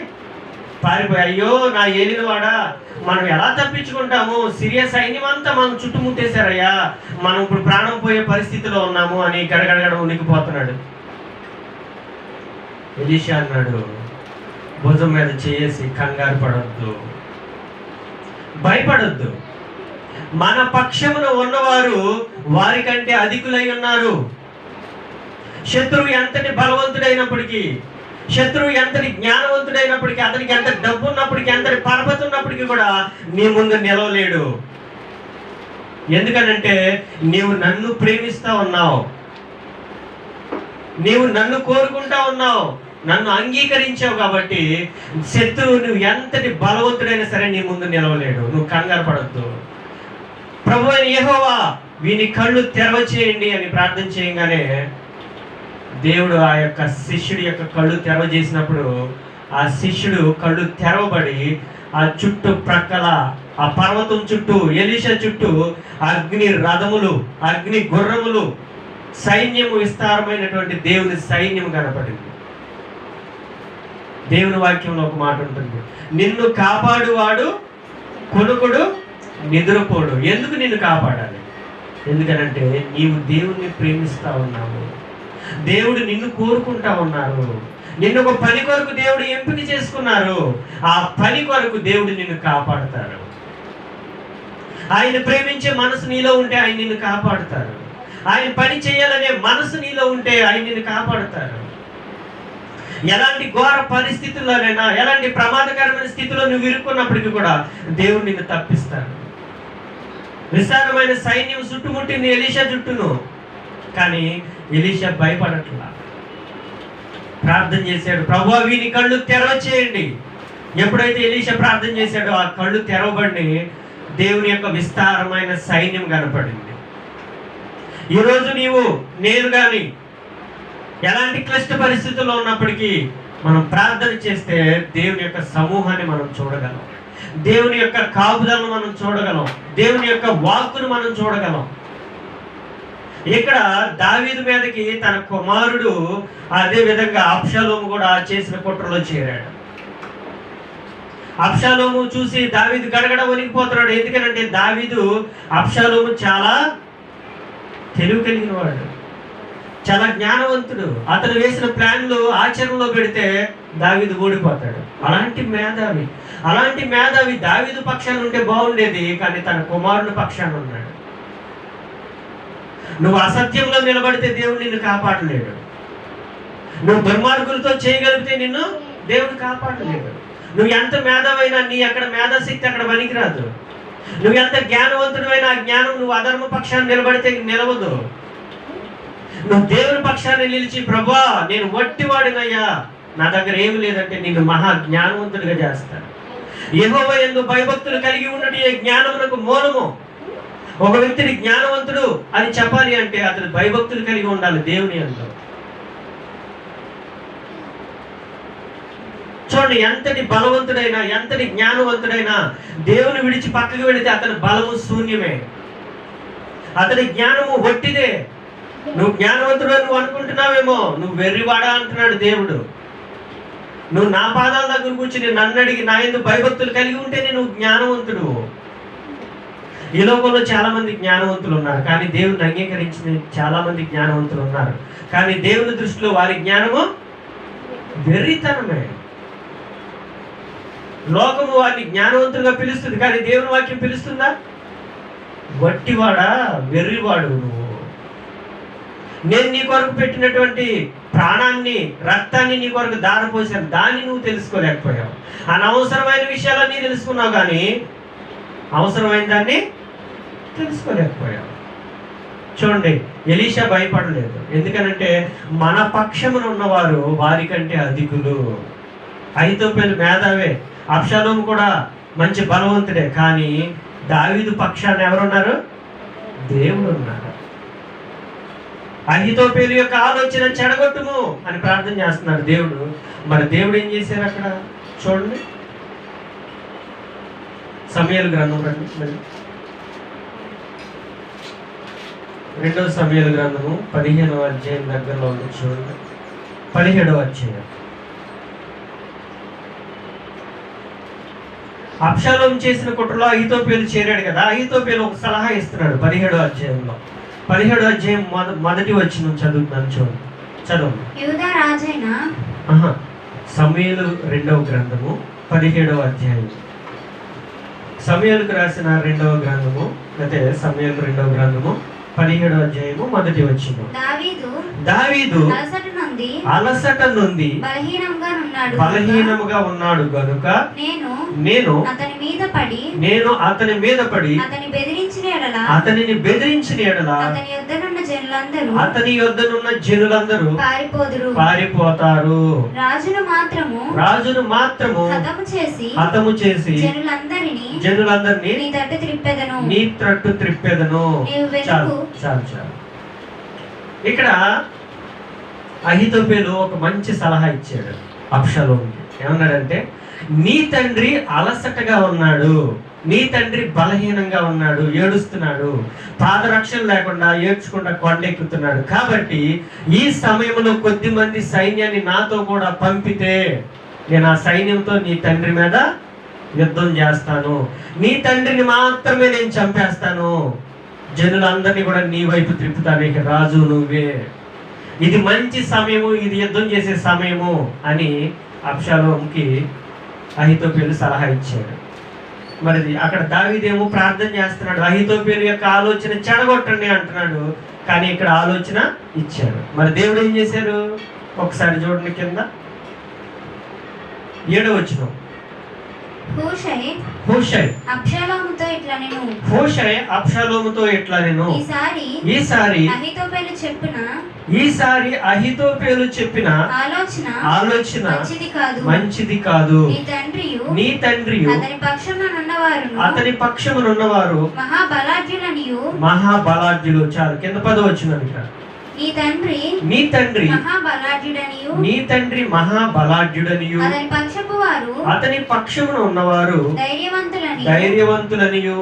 పారిపోయి, అయ్యో నా ఏలినవాడా, మనం ఎలా తప్పించుకుంటాము? సిరియా సైన్యం అంతా మనం చుట్టుముట్టేశారయ్యా, మనం ఇప్పుడు ప్రాణం పోయే పరిస్థితిలో ఉన్నాము అని గడగడగడ ఉనికిపోతున్నాడు. ఎలీషా అన్నాడు, భుజం మీద చేసి కంగారు పడొద్దు, భయపడొద్దు. మన పక్షమున ఉన్నవారు వారికంటే అధికులై ఉన్నారు. శత్రువు ఎంతటి బలవంతుడైనప్పటికీ, శత్రువు ఎంతటి జ్ఞానవంతుడైనప్పటికీ, అతనికి ఎంత డబ్బు ఉన్నప్పటికీ, ఎంతటి పరపతి ఉన్నప్పటికీ కూడా నీ ముందు నిలవలేడు. ఎందుకనంటే నీవు నన్ను ప్రేమిస్తా ఉన్నావు, నీవు నన్ను కోరుకుంటా ఉన్నావు, నన్ను అంగీకరించావు. కాబట్టి శత్రువు నువ్వు ఎంతటి బలవంతుడైనా సరే నీ ముందు నిలవలేడు. నువ్వు కంగారు పడద్దు. ప్రభు అయిన యెహోవా వీని కళ్ళు తెరవచేయండి అని ప్రార్థన చేయగానే దేవుడు ఆ యొక్క శిష్యుడి యొక్క కళ్ళు తెరవజేసినప్పుడు ఆ శిష్యుడు కళ్ళు తెరవబడి ఆ చుట్టూ ప్రక్కల ఆ పర్వతం చుట్టూ, ఎలీషా చుట్టూ అగ్ని రథములు, అగ్ని గుర్రములు, సైన్యము, విస్తారమైనటువంటి దేవుని సైన్యం కనపడింది. దేవుని వాక్యంలో ఒక మాట ఉంటుంది, నిన్ను కాపాడువాడు కొనుకుడు నిద్రపోడు. ఎందుకు నిన్ను కాపాడాలి? ఎందుకనంటే నీవు దేవుణ్ణి ప్రేమిస్తా ఉన్నావు, దేవుడు నిన్ను కోరుకుంటా ఉన్నారు, నిన్ను ఒక పని కొరకు దేవుడు ఎంపిక చేసుకున్నారు. ఆ పని కొరకు దేవుడు నిన్ను కాపాడుతారు. ఆయన ప్రేమించే మనసు నీలో ఉంటే ఆయన నిన్ను కాపాడుతారు. ఆయన పని చేయాలనే మనసు నీలో ఉంటే ఆయన నిన్ను కాపాడుతారు. ఎలాంటి ఘోర పరిస్థితుల్లోనైనా, ఎలాంటి ప్రమాదకరమైన స్థితిలో నువ్వు ఇరుక్కున్నప్పటికీ కూడా దేవుడు నిన్ను తప్పిస్తాడు. విశాలమైన సైన్యం చుట్టుముట్టింది ఎలీషా చుట్టూను, కానీ ఎలీషా భయపడట్లా. ప్రార్థన చేశాడు, ప్రభువా వీని కళ్ళు తెరవచేయండి. ఎప్పుడైతే ఎలీషా ప్రార్థన చేశాడో ఆ కళ్ళు తెరవబడి దేవుని యొక్క విస్తారమైన సైన్యం కనపడింది. ఈరోజు నీవు, నేను కానీ ఎలాంటి క్లిష్ట పరిస్థితుల్లో ఉన్నప్పటికీ మనం ప్రార్థన చేస్తే దేవుని యొక్క సమూహాన్ని మనం చూడగలం, దేవుని యొక్క కాపుదలను మనం చూడగలం, దేవుని యొక్క వాక్కును మనం చూడగలం. ఇక్కడ దావీదు మీదకి తన కుమారుడు, అదే విధంగా అబ్షాలోము కూడా చేసిన కుట్రలో చేరాడు. అబ్షాలోము చూసి దావీదు గడగడ వణికిపోతున్నాడు. ఎందుకంటే దావీదు, అబ్షాలోము చాలా తెలివి కలిగిన వాడు, చాలా జ్ఞానవంతుడు. అతను వేసిన ప్లాన్లు ఆచరణలో పెడితే దావీదు ఓడిపోతాడు. అలాంటి మేధావి దావీదు పక్షాన ఉంటే బాగుండేది, కానీ తన కుమారుని పక్షాన ఉన్నాడు. నువ్వు అసత్యంలో నిలబడితే దేవుడు నిన్ను కాపాడలేడు. నువ్వు దుర్మార్గులతో చేయగలిగితే నిన్ను దేవుడు కాపాడలేడు. నువ్వు ఎంత మేధావైనా నీ అక్కడ మేధాశక్తి అక్కడ పనికిరాదు. నువ్వు ఎంత జ్ఞానవంతుడైనా ఆ జ్ఞానం నువ్వు అధర్మ పక్షాన్ని నిలబడితే నిలవదు. నువ్వు దేవుని పక్షాన్ని నిలిచి ప్రభువా నేను వట్టివాడినయ్యా, నా దగ్గర ఏమి లేదంటే నిన్ను మహా జ్ఞానవంతుడిగా చేస్తాను. యెహోవా యందు భయభక్తులు కలిగి ఉన్నట్టు ఏ జ్ఞానమునకు మూలము. ఒక వ్యక్తిని జ్ఞానవంతుడు అని చెప్పాలి అంటే అతను భయభక్తులు కలిగి ఉండాలి దేవుని యందు. చూడండి, ఎంతటి బలవంతుడైనా ఎంతటి జ్ఞానవంతుడైనా దేవుని విడిచి పక్కకు వెళితే అతని బలము శూన్యమే, అతని జ్ఞానము వట్టిదే. నువ్వు జ్ఞానవంతుడు నువ్వు అనుకుంటున్నావేమో, నువ్వు వెర్రివాడా అంటున్నాడు దేవుడు. నువ్వు నా పాదాల దగ్గర కూర్చుని నన్ను అడిగి నా యందు భయభక్తులు కలిగి ఉంటేనే నువ్వు జ్ఞానవంతుడు. ఈ లోకంలో చాలా మంది జ్ఞానవంతులు ఉన్నారు, కానీ దేవుని అంగీకరించిన చాలా మంది జ్ఞానవంతులు ఉన్నారు, కానీ దేవుని దృష్టిలో వారి జ్ఞానము వెర్రితనమే. లోకము వారిని జ్ఞానవంతులుగా పిలుస్తుంది, కానీ దేవుని వాక్యం పిలుస్తుందా? వట్టివాడా, వెర్రివాడు నువ్వు. నేను నీ కొరకు పెట్టినటువంటి ప్రాణాన్ని రక్తాన్ని నీ కొరకు దారిపోసాను, దాన్ని నువ్వు తెలుసుకోలేకపోయావు. అనవసరమైన విషయాలన్నీ తెలుసుకున్నావు, కానీ అవసరమైన దాన్ని తెలుసుకోలేకపోయావు. చూడండి, ఎలీషా భయపడలేదు. ఎందుకనంటే మన పక్షమున ఉన్నవారు వారికంటే అధికులు. అహీతోపెలు మేధావే, అబ్షాలోము కూడా మంచి బలవంతుడే, కానీ దావీదు పక్షాన్ని ఎవరున్నారు? దేవుడు ఉన్నారు. అహీతోపెలు యొక్క ఆలోచన చెడగొట్టుము అని ప్రార్థన చేస్తున్నారు దేవుడు. మరి దేవుడు ఏం చేశారు అక్కడ చూడండి. సమూయేలు గ్రంథం రండి, మళ్ళీ 2వ సమూయేలు గ్రంథము 15వ అధ్యాయం దగ్గరలో ఉంది చూడండి. 17వ అధ్యాయం. అబ్షాలోము చేసిన కుట్రలో అహీతోపెలు చేరాడు కదా. అహీతోపెలు ఒక సలహా ఇస్తున్నాడు 17వ అధ్యాయంలో. 17వ అధ్యాయం మొదటి వచనం చదువుతున్నాను చూడండి, చదవండి. యూదా రాజైన సమూయేలు 2వ గ్రంథము 17వ అధ్యాయం. సమూయేలుకు రాసిన 2వ గ్రంథము, లేకపోతే సమూయేలు 2వ గ్రంథము 17వ అధ్యాయము మొదటి వచనం. దావీదు అలసట నుండి బలహీనముగా ఉన్నాడు గనుక నేను అతని మీద పడి అతనిని బెదిరించిన ఎడల అతని యొద్దనున్న జనులందరూ పారిపోతారు. రాజును మాత్రము హతము చేసి జనులందరినీ నీ తట్టు త్రిప్పెదను. చాలు. ఇక్కడ అహీతోపెలు ఒక మంచి సలహా ఇచ్చాడు అబ్షాలోముకి. ఏమన్నాడంటే, నీ తండ్రి అలసటగా ఉన్నాడు, నీ తండ్రి బలహీనంగా ఉన్నాడు, ఏడుస్తున్నాడు, పాదరక్షణ లేకుండా ఏడ్చుకుండా కొండెక్కుతున్నాడు. కాబట్టి ఈ సమయంలో కొద్ది మంది సైన్యాన్ని నాతో కూడా పంపితే నేను ఆ సైన్యంతో నీ తండ్రి మీద యుద్ధం చేస్తాను, నీ తండ్రిని మాత్రమే నేను చంపేస్తాను, జనులందరినీ కూడా నీ వైపు త్రిప్పుతాను, ఇక రాజు నువ్వే, ఇది మంచి సమయము, ఇది యుద్ధం చేసే సమయము అని అబ్షాలోముకి అహీతోపెలు సలహా ఇచ్చాడు. మరి అక్కడ దావీదేమో ప్రార్థన చేస్తున్నాడు, అహీతోపెలు యొక్క ఆలోచన చెడగొట్టండి అంటున్నాడు, కానీ ఇక్కడ ఆలోచన ఇచ్చాడు. మరి దేవుడు ఏం చేశారు ఒకసారి చూడండి, కింద 7వ వచనం. హూషై అబ్షాలోముతో ఇట్లా నేను ఈసారి అహీతోపెలు చెప్పిన ఆలోచన మంచిది కాదు. నీ తండ్రి అతని పక్షమునున్నవారు మహాబలాఢ్యులు. చాలు, కింద 10వ వచనం. ఇక్కడ నీ తండ్రి మహాబలాఢ్యుడనియు అతని పక్షమున ఉన్నవారు ధైర్యవంతులనియు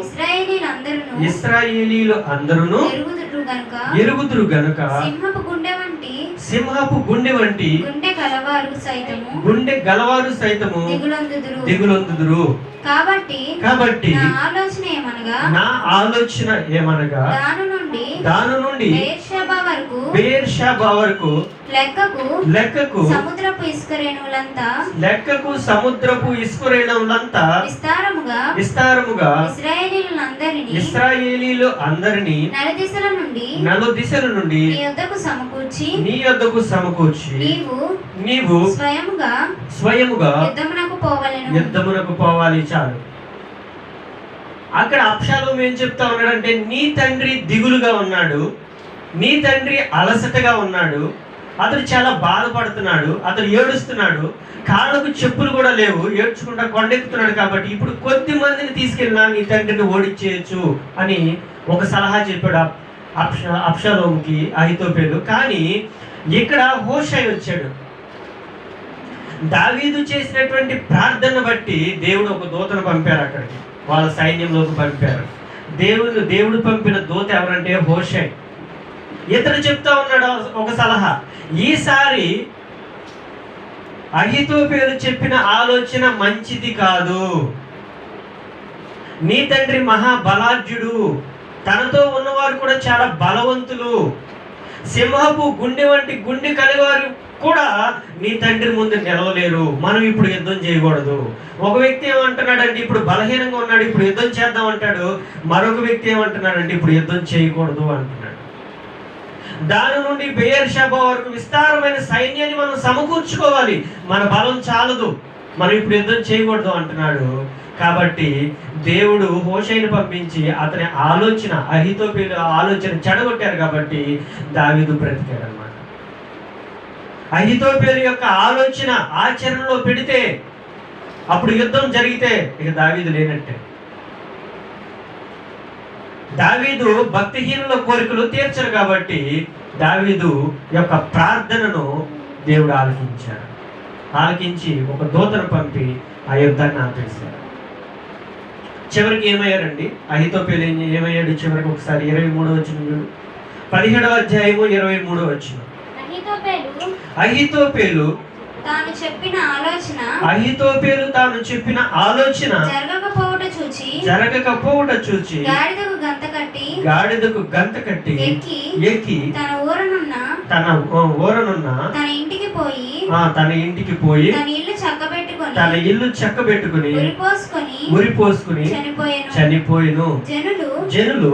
ఇశ్రాయేలీలు అందరూ ఎరుగుదురు గనుక సింహపు గుండె వంటి గుండె గలవారు సైతము దిగులొందుదురు. కాబట్టి నా ఆలోచన ఏమనగా దాని నుండి బెయేర్షెబా వరకు లెక్కకు సముద్రపు ఇసుకరేణులంతా విస్తారముగా ఇశ్రాయేలీలు అందరినీ నలుదిశల నుండి నీ యొద్దకు సమకూర్చి నీవు స్వయముగా యుద్ధమునకు పోవాలి. చాలు. అక్కడ అబ్షాలోము ఏం చెప్తా ఉన్నాడంటే, నీ తండ్రి దిగులుగా ఉన్నాడు, నీ తండ్రి అలసటగా ఉన్నాడు, అతడు చాలా బాధపడుతున్నాడు, అతడు ఏడుస్తున్నాడు, కాళ్ళకు చెప్పులు కూడా లేవు, ఏడ్చుకుంటా కొండెక్కుతున్నాడు. కాబట్టి ఇప్పుడు కొద్ది మందిని తీసుకెళ్ళినా నీ తండ్రిని ఓడించేయచ్చు అని ఒక సలహా చెప్పాడు అబ్షాలోముకి అహీతోపెలు. కానీ ఇక్కడ హూషై వచ్చాడు. దావీదు చేసినటువంటి ప్రార్థన బట్టి దేవుడు ఒక దూతను పంపారు, అక్కడికి వాళ్ళ సైన్యంలోకి పంపారు. దేవుడు పంపిన దూత ఎవరంటే హూషై. ఇతడు చెప్తా ఉన్నాడు ఒక సలహా, ఈసారి అహీతోపెలు చెప్పిన ఆలోచన మంచిది కాదు. నీ తండ్రి మహాబలాఢ్యుడు, తనతో ఉన్నవారు కూడా చాలా బలవంతులు, సింహపు గుండె వంటి గుండె కలివారు కూడా నీ తండ్రి ముందు నిలవలేరు. మనం ఇప్పుడు యుద్ధం చేయకూడదు. ఒక వ్యక్తి ఏమంటున్నాడంటే ఇప్పుడు బలహీనంగా ఉన్నాడు, ఇప్పుడు యుద్ధం చేద్దాం అంటాడు. మరొక వ్యక్తి ఏమంటున్నాడంటే ఇప్పుడు యుద్ధం చేయకూడదు అంటున్నాడు. దాని నుండి బెయేర్షెబా వరకు విస్తారమైన సైన్యాన్ని మనం సమకూర్చుకోవాలి, మన బలం చాలదు, మనం ఇప్పుడు యుద్ధం చేయకూడదు అంటున్నాడు. కాబట్టి దేవుడు హూషైని పంపించి అతని ఆలోచన, అహీతోపెలు ఆలోచన చెడగొట్టారు. కాబట్టి దావీదు బ్రతికాడు అన్నమాట. అహీతోపెలు యొక్క ఆలోచన ఆచరణలో పెడితే అప్పుడు యుద్ధం జరిగితే ఇక దావీదు లేనట్టే. దావీదు భక్తిహీనుల కోరికలు తీర్చరు. కాబట్టి దావీదు యొక్క ప్రార్థనను దేవుడు ఆలకించి ఒక దూతను పంపి ఆ యుద్ధాన్ని ఆపేశారు. చివరికి ఏమయ్యారండి అహీతోపెలు ఏమయ్యాడు చివరికి? ఒకసారి 23వ వచనం, 17వ అధ్యాయము 23వ వచనం. అహీతోపెలు తాను చెప్పిన ఆలోచన జరగకపోవుట చూచి గాడిదకు గంత కట్టి ఎక్కి తన ఊరనున్న తన ఇంటికి పోయి తన ఇల్లు చక్కబెట్టుకుని ఉరిపోసుకుని చనిపోయిను. జనులు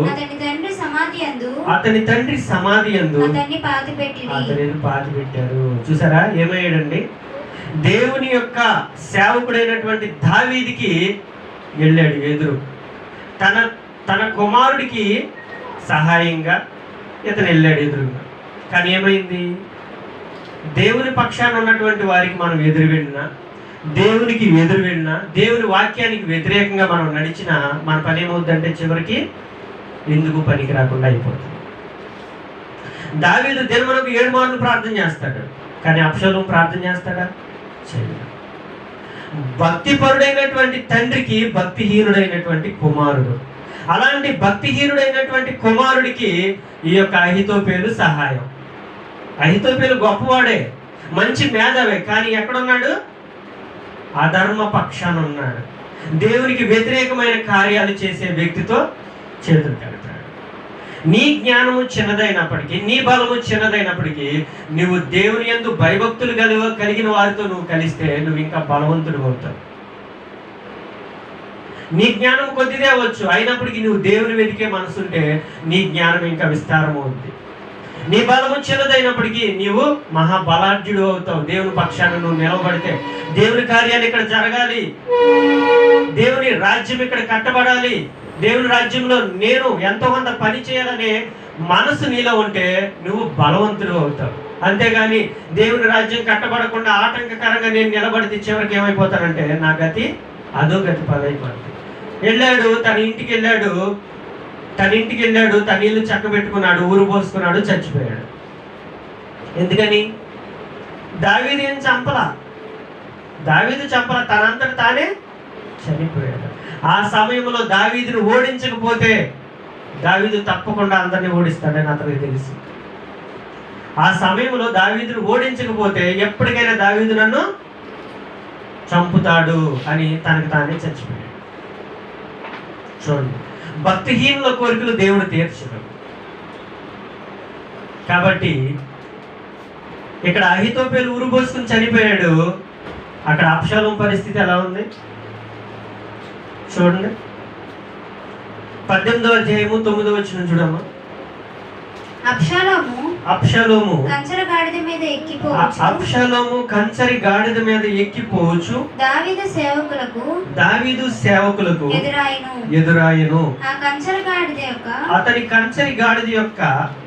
అతని తండ్రి సమాధి యందు అతనిని పాతిపెట్టారు. చూసారా ఏమయ్యాడండి? దేవుని యొక్క సేవకుడైనటువంటి దావీదుకి వెళ్ళాడు ఎదురు, తన కుమారుడికి సహాయంగా ఇతను వెళ్ళాడు ఎదురుగా. కానీ ఏమైంది? దేవుని పక్షాన ఉన్నటువంటి వారికి మనం ఎదురు వెళ్ళినా, దేవునికి ఎదురు వెళ్ళినా, దేవుని వాక్యానికి వ్యతిరేకంగా మనం నడిచినా మన పని ఏమవుద్దంటే చివరికి ఎందుకు పనికి రాకుండా అయిపోతుంది. దావీదు దినమునకు 7 మార్లు ప్రార్థన చేస్తాడు, కానీ అబ్షాలోము ప్రార్థన చేస్తాడా? చేయడు. భక్తిపరుడైనటువంటి తండ్రికి భక్తిహీనుడైనటువంటి కుమారుడు, అలాంటి భక్తిహీనుడైనటువంటి కుమారుడికి ఈ యొక్క అహీతోపెలు సహాయం. అహీతోపెలు గొప్పవాడే, మంచి మేధావే, కానీ ఎక్కడున్నాడు? అధర్మ పక్షాన ఉన్నాడు. దేవునికి వ్యతిరేకమైన కార్యాలు చేసే వ్యక్తితో చేతులు కలిపాడు. నీ జ్ఞానము చిన్నదైనప్పటికీ, నీ బలము చిన్నదైనప్పటికీ, నువ్వు దేవుని యందు భయభక్తులు కలిగిన వారితో నువ్వు కలిస్తే నువ్వు ఇంకా బలవంతుడు అవుతావు. నీ జ్ఞానం కొద్దిదే అవ్వచ్చు, అయినప్పటికీ నువ్వు దేవుని వెతికే మనసుంటే నీ జ్ఞానం ఇంకా విస్తారం అవుతుంది. నీ బలము చిన్నదైనప్పటికీ నీవు మహాబలాఢ్యుడు అవుతావు. దేవుని పక్షాన నువ్వు నిలబడితే దేవుని కార్యాలు ఇక్కడ జరగాలి, దేవుని రాజ్యం ఇక్కడ కట్టబడాలి, దేవుని రాజ్యంలో నేను ఎంతో కొంత పని చేయాలనే మనసు నీలో ఉంటే నువ్వు బలవంతుడు అవుతావు. అంతేగాని దేవుని రాజ్యం కట్టబడకుండా ఆటంకకరంగా నేను నిలబడితే చివరికి ఏమైపోతానంటే నా గతి అధోగతి పదైపోతుంది. వెళ్ళాడు, తన ఇంటికి వెళ్ళాడు, తన ఇల్లు చక్కబెట్టుకున్నాడు, ఊరు పోసుకున్నాడు, చచ్చిపోయాడు. ఎందుకని? దావీదు ఏం చంపలా, తనంతట తానే చనిపోయాడు. ఆ సమయంలో దావీదును ఓడించకపోతే దావీదు తప్పకుండా అందరినీ ఓడిస్తాడని అతనికి తెలుసు. ఆ సమయంలో దావీదును ఓడించకపోతే ఎప్పటికైనా దావీదు నన్ను చంపుతాడు అని తనకు తానే చచ్చిపోయాడు. చూడండి, భక్తిహీనుల కోరికలు దేవుడు తీర్చడు. కాబట్టి ఇక్కడ అహీతోపెలు ఊరు పోసుకుని చనిపోయాడు. అక్కడ అబ్షాలోము పరిస్థితి ఎలా ఉంది చూడండి. 18వ అధ్యాయము 9వ వచనం చూడమ్మా. అబ్షాలోము కంచర గాడిద మీద ఎక్కిపోవచ్చు. అబ్షాలోము కంచరి గాడిద మీద ఎక్కిపోవచ్చు. దావీదు సేవకులకు ఎదురాయను. అతని కంచరి గాడిద యొక్క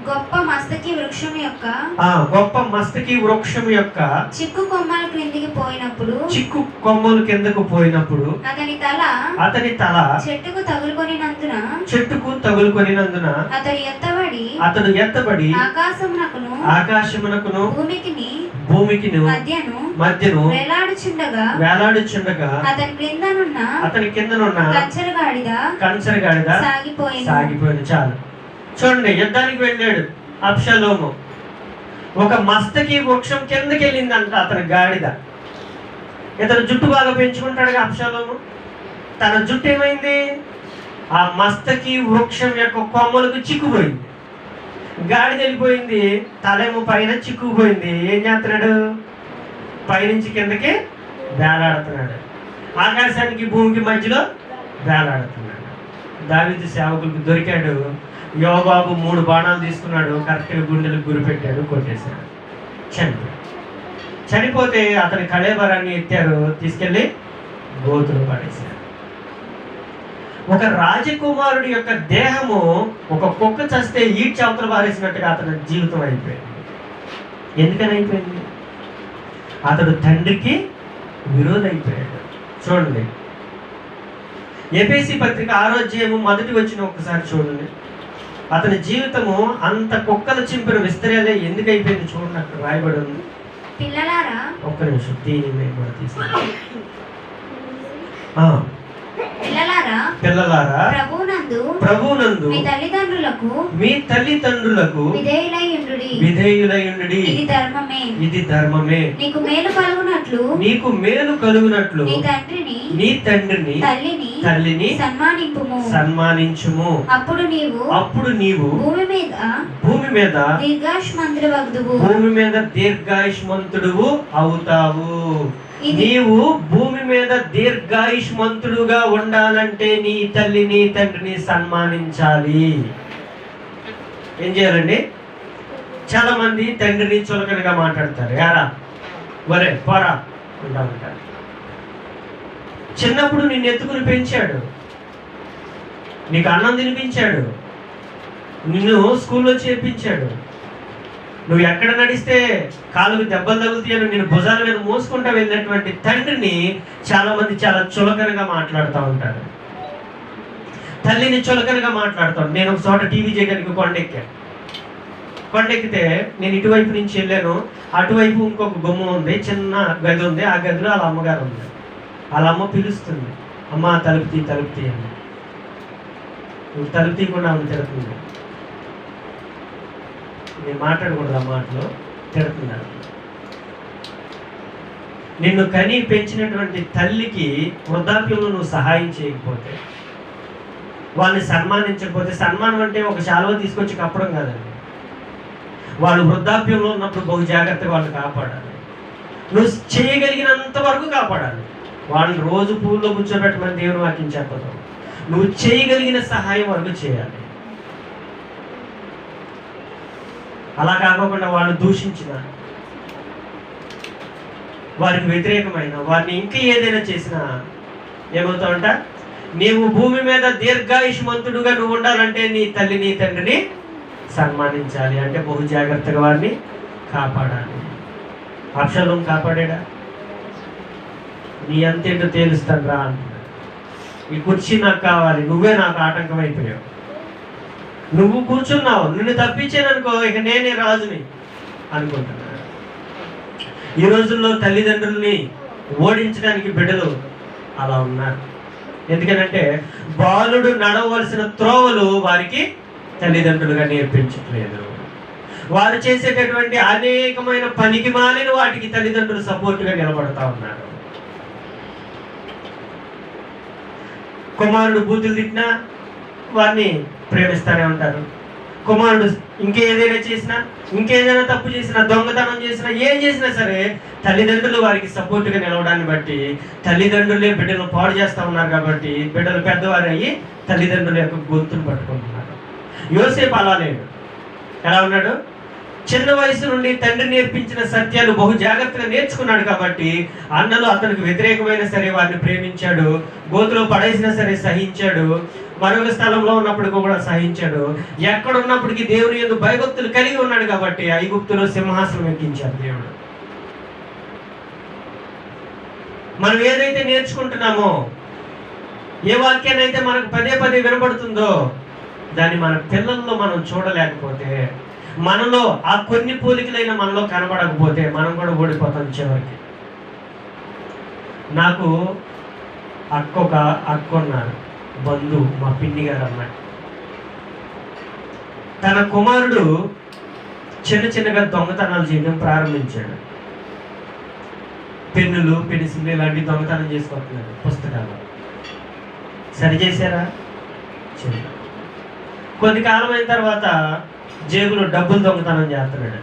గొప్ప మస్తకి వృక్షం యొక్క చిక్కు కొమ్మలు కిందకు పోయినప్పుడు అతని తల చెట్టుకు తగులుకొనినందున అతడు ఎత్తబడి ఆకాశమునకును భూమికి మధ్యను వేలాడుచుండగా అతని కిందనున్న కంచర గాడిద సాగిపోయింది. చాలు చూడండి, యుద్ధానికి వెళ్ళాడు అబ్షాలోము. ఒక మస్తకి వృక్షం కిందకి వెళ్ళిందంట అతని గాడిద. ఇతను జుట్టు బాగా పెంచుకుంటాడుగా అబ్షాలోము. తన జుట్టు ఏమైంది? ఆ మస్తకి వృక్షం యొక్క కొమ్మలకు చిక్కుపోయింది. గాడిద వెళ్ళిపోయింది, తలేమో పైన చిక్కుపోయింది. ఏం చేస్తున్నాడు? పైనుంచి కిందకి వేలాడుతున్నాడు. ఆకాశానికి భూమికి మధ్యలో వేలాడుతున్నాడు. దావీదు సేవకులకు దొరికాడు. యోబాబు 3 బాణాలు తీసుకున్నాడు, కరెక్ట్గా గుండెలకు గురిపెట్టాడు, కొట్టేశాడు, చనిపోయాడు. చనిపోతే అతని కళేబరాన్ని ఎత్తారు, తీసుకెళ్ళి గోతులు పడేశారు. ఒక రాజకుమారుడి యొక్క దేహము ఒక కుక్క చస్తే ఈడ్చి అవతల పారేసినట్టుగా అతని జీవితం అయిపోయింది. ఎందుకని అయిపోయింది? అతడు తండ్రికి విరోధైపోయాడు. చూడండి, ఎఫెసీ పత్రిక 6వ అధ్యాయము మొదటి వచ్చిన ఒక్కసారి చూడండి. అతని జీవితము అంత కుక్కల చింపిన విస్తరాలే ఎందుకు అయిపోయింది చూడండి, అక్కడ రాయబడి ఉంది. ఒక్క నిమిషం దీని కూడా తీసుకున్నాను. పిల్లలారా ప్రభునందు మీ తల్లిదండ్రులకు విధేయులయుండుడి, ఇది ధర్మమే. నీకు మేలు కలుగునట్లు నీ తండ్రిని తల్లిని సన్మానించుము. అప్పుడు నీవు భూమి మీద దీర్ఘాయుష్మంతుడువు అవుతావు. నీవు భూమి మీద దీర్ఘాయుష్మంతుడుగా ఉండాలంటే నీ తల్లిని తండ్రిని సన్మానించాలి. ఏం చేయాలండి? చాలా మంది తండ్రిని చులకనగా మాట్లాడతారు. యారా వరే పోరా ఉంటారు. చిన్నప్పుడు నిన్ను ఎత్తుకుని పెంచాడు, నీకు అన్నం తినిపించాడు, నిన్ను స్కూల్లో చేర్పించాడు. నువ్వు ఎక్కడ నడిస్తే కాలుకు దెబ్బలు తగులుతాయని నేను భుజాల మీద మోసుకుంటా వెళ్ళినటువంటి తండ్రిని చాలా మంది చాలా చులకనగా మాట్లాడుతూ ఉంటారు. తల్లిని చులకనగా మాట్లాడతాను. నేను ఒక చోట టీవీ చేయడానికి కొండెక్కితే నేను ఇటువైపు నుంచి వెళ్ళాను. అటువైపు ఇంకొక గుమ్మ ఉంది, చిన్న గది ఉంది. ఆ గదిలో వాళ్ళ అమ్మగారు ఉంది. వాళ్ళ అమ్మ పిలుస్తుంది, అమ్మ తలుపు తీ అని. నువ్వు తలుపు తీయకుండా ఆమె తిడుతుంది. నేను మాట్లాడకూడదు, ఆ మాటలో తిడుతున్నాను. నిన్ను కని పెంచినటువంటి తల్లికి వృద్ధాప్యంలో నువ్వు సహాయం చేయకపోతే, వాళ్ళని సన్మానించకపోతే, సన్మానం అంటే ఒక శాలువ తీసుకొచ్చి కప్పడం కాదండి. వాళ్ళు వృద్ధాప్యంలో ఉన్నప్పుడు బహు జాగ్రత్తగా వాళ్ళని కాపాడాలి. నువ్వు చేయగలిగినంత వరకు కాపాడాలి. వాళ్ళని రోజు పూల్లో కూర్చోబెట్టమని దేవుని వాక్యం చెప్పదు. నువ్వు చేయగలిగిన సహాయం వరకు చేయాలి. అలా కాకుండా వాళ్ళు దూషించిన, వారికి వ్యతిరేకమైన, వారిని ఇంకా ఏదైనా చేసినా ఏమవుతావంట? నీవు భూమి మీద దీర్ఘాయుష్మంతుడుగా నువ్వు ఉండాలంటే నీ తల్లిని తండ్రిని సన్మానించాలి. అంటే బహు జాగ్రత్తగా వారిని కాపాడాలి. అబ్షాలోము కాపాడా? నీ అంతేంటో తేలుస్తాను రా అంటున్నాడు. ఈ కుర్చీ నాకు కావాలి, నువ్వే నాకు ఆటంకం అయిపోయావు. నువ్వు కూర్చున్నావు, నిన్ను తప్పించాననుకో ఇక నేనే రాజుని అనుకుంటున్నాను. ఈ రోజుల్లో తల్లిదండ్రుల్ని ఓడించడానికి బిడ్డలు అలా ఉన్నారు. ఎందుకంటే బాలుడు నడవలసిన త్రోవలు వారికి తల్లిదండ్రులుగా నేర్పించట్లేదు. వారు చేసేటటువంటి అనేకమైన పనికి మాలిన వాటికి తల్లిదండ్రులు సపోర్ట్గా నిలబడతా ఉన్నారు. కుమారుడు బూతులు తిట్టినా వారిని ప్రేమిస్తూనే ఉంటారు. కుమారుడు ఇంకేదైనా చేసినా, ఇంకేదైనా తప్పు చేసినా, దొంగతనం చేసినా, ఏం చేసినా సరే తల్లిదండ్రులు వారికి సపోర్ట్గా నిలవడాన్ని బట్టి తల్లిదండ్రులే బిడ్డలను పాడు చేస్తూ ఉన్నారు. కాబట్టి బిడ్డలు పెద్దవారు అయ్యి తల్లిదండ్రుల యొక్క గొంతును పట్టుకుంటున్నారు. యోసేపు అలా లేడు. ఎలా ఉన్నాడు? చిన్న వయసు నుండి తండ్రి నేర్పించిన సత్యాలు బహు జాగ్రత్తగా నేర్చుకున్నాడు కాబట్టి అన్నలు అతనికి వ్యతిరేకమైన సరే వారిని ప్రేమించాడు, గోతులో పడేసినా సరే సహించాడు, మరొక స్థలంలో ఉన్నప్పటికీ కూడా సహించాడు. ఎక్కడ ఉన్నప్పటికీ దేవుని యందు భయభక్తులు కలిగి ఉన్నాడు కాబట్టి ఐగుప్తులో సింహాసనం ఎక్కించాడు దేవుడు. మనం ఏదైతే నేర్చుకుంటున్నామో, ఏ వాక్యాన్ని అయితే మనకు పదే పదే వినబడుతుందో దాన్ని మన పిల్లల్లో మనం చూడలేకపోతే, మనలో ఆ కొన్ని పోలికలైన మనలో కనబడకపోతే మనం కూడా ఓడిపోతాం చివరికి. నాకు అక్క ఉన్నారు, బంధువు, మా పిన్ని గారు అమ్మాయి. తన కుమారుడు చిన్నగా దొంగతనాలు చేయడం ప్రారంభించాడు. పెన్నులు, పెన్సిళ్ళు ఇలాంటి దొంగతనం చేసుకుంటున్నాడు పుస్తకాలు. సరి చేశారా? కొద్ది కాలం అయిన తర్వాత జేబులో డబ్బులు దొంగతనం చేస్తున్నాడు.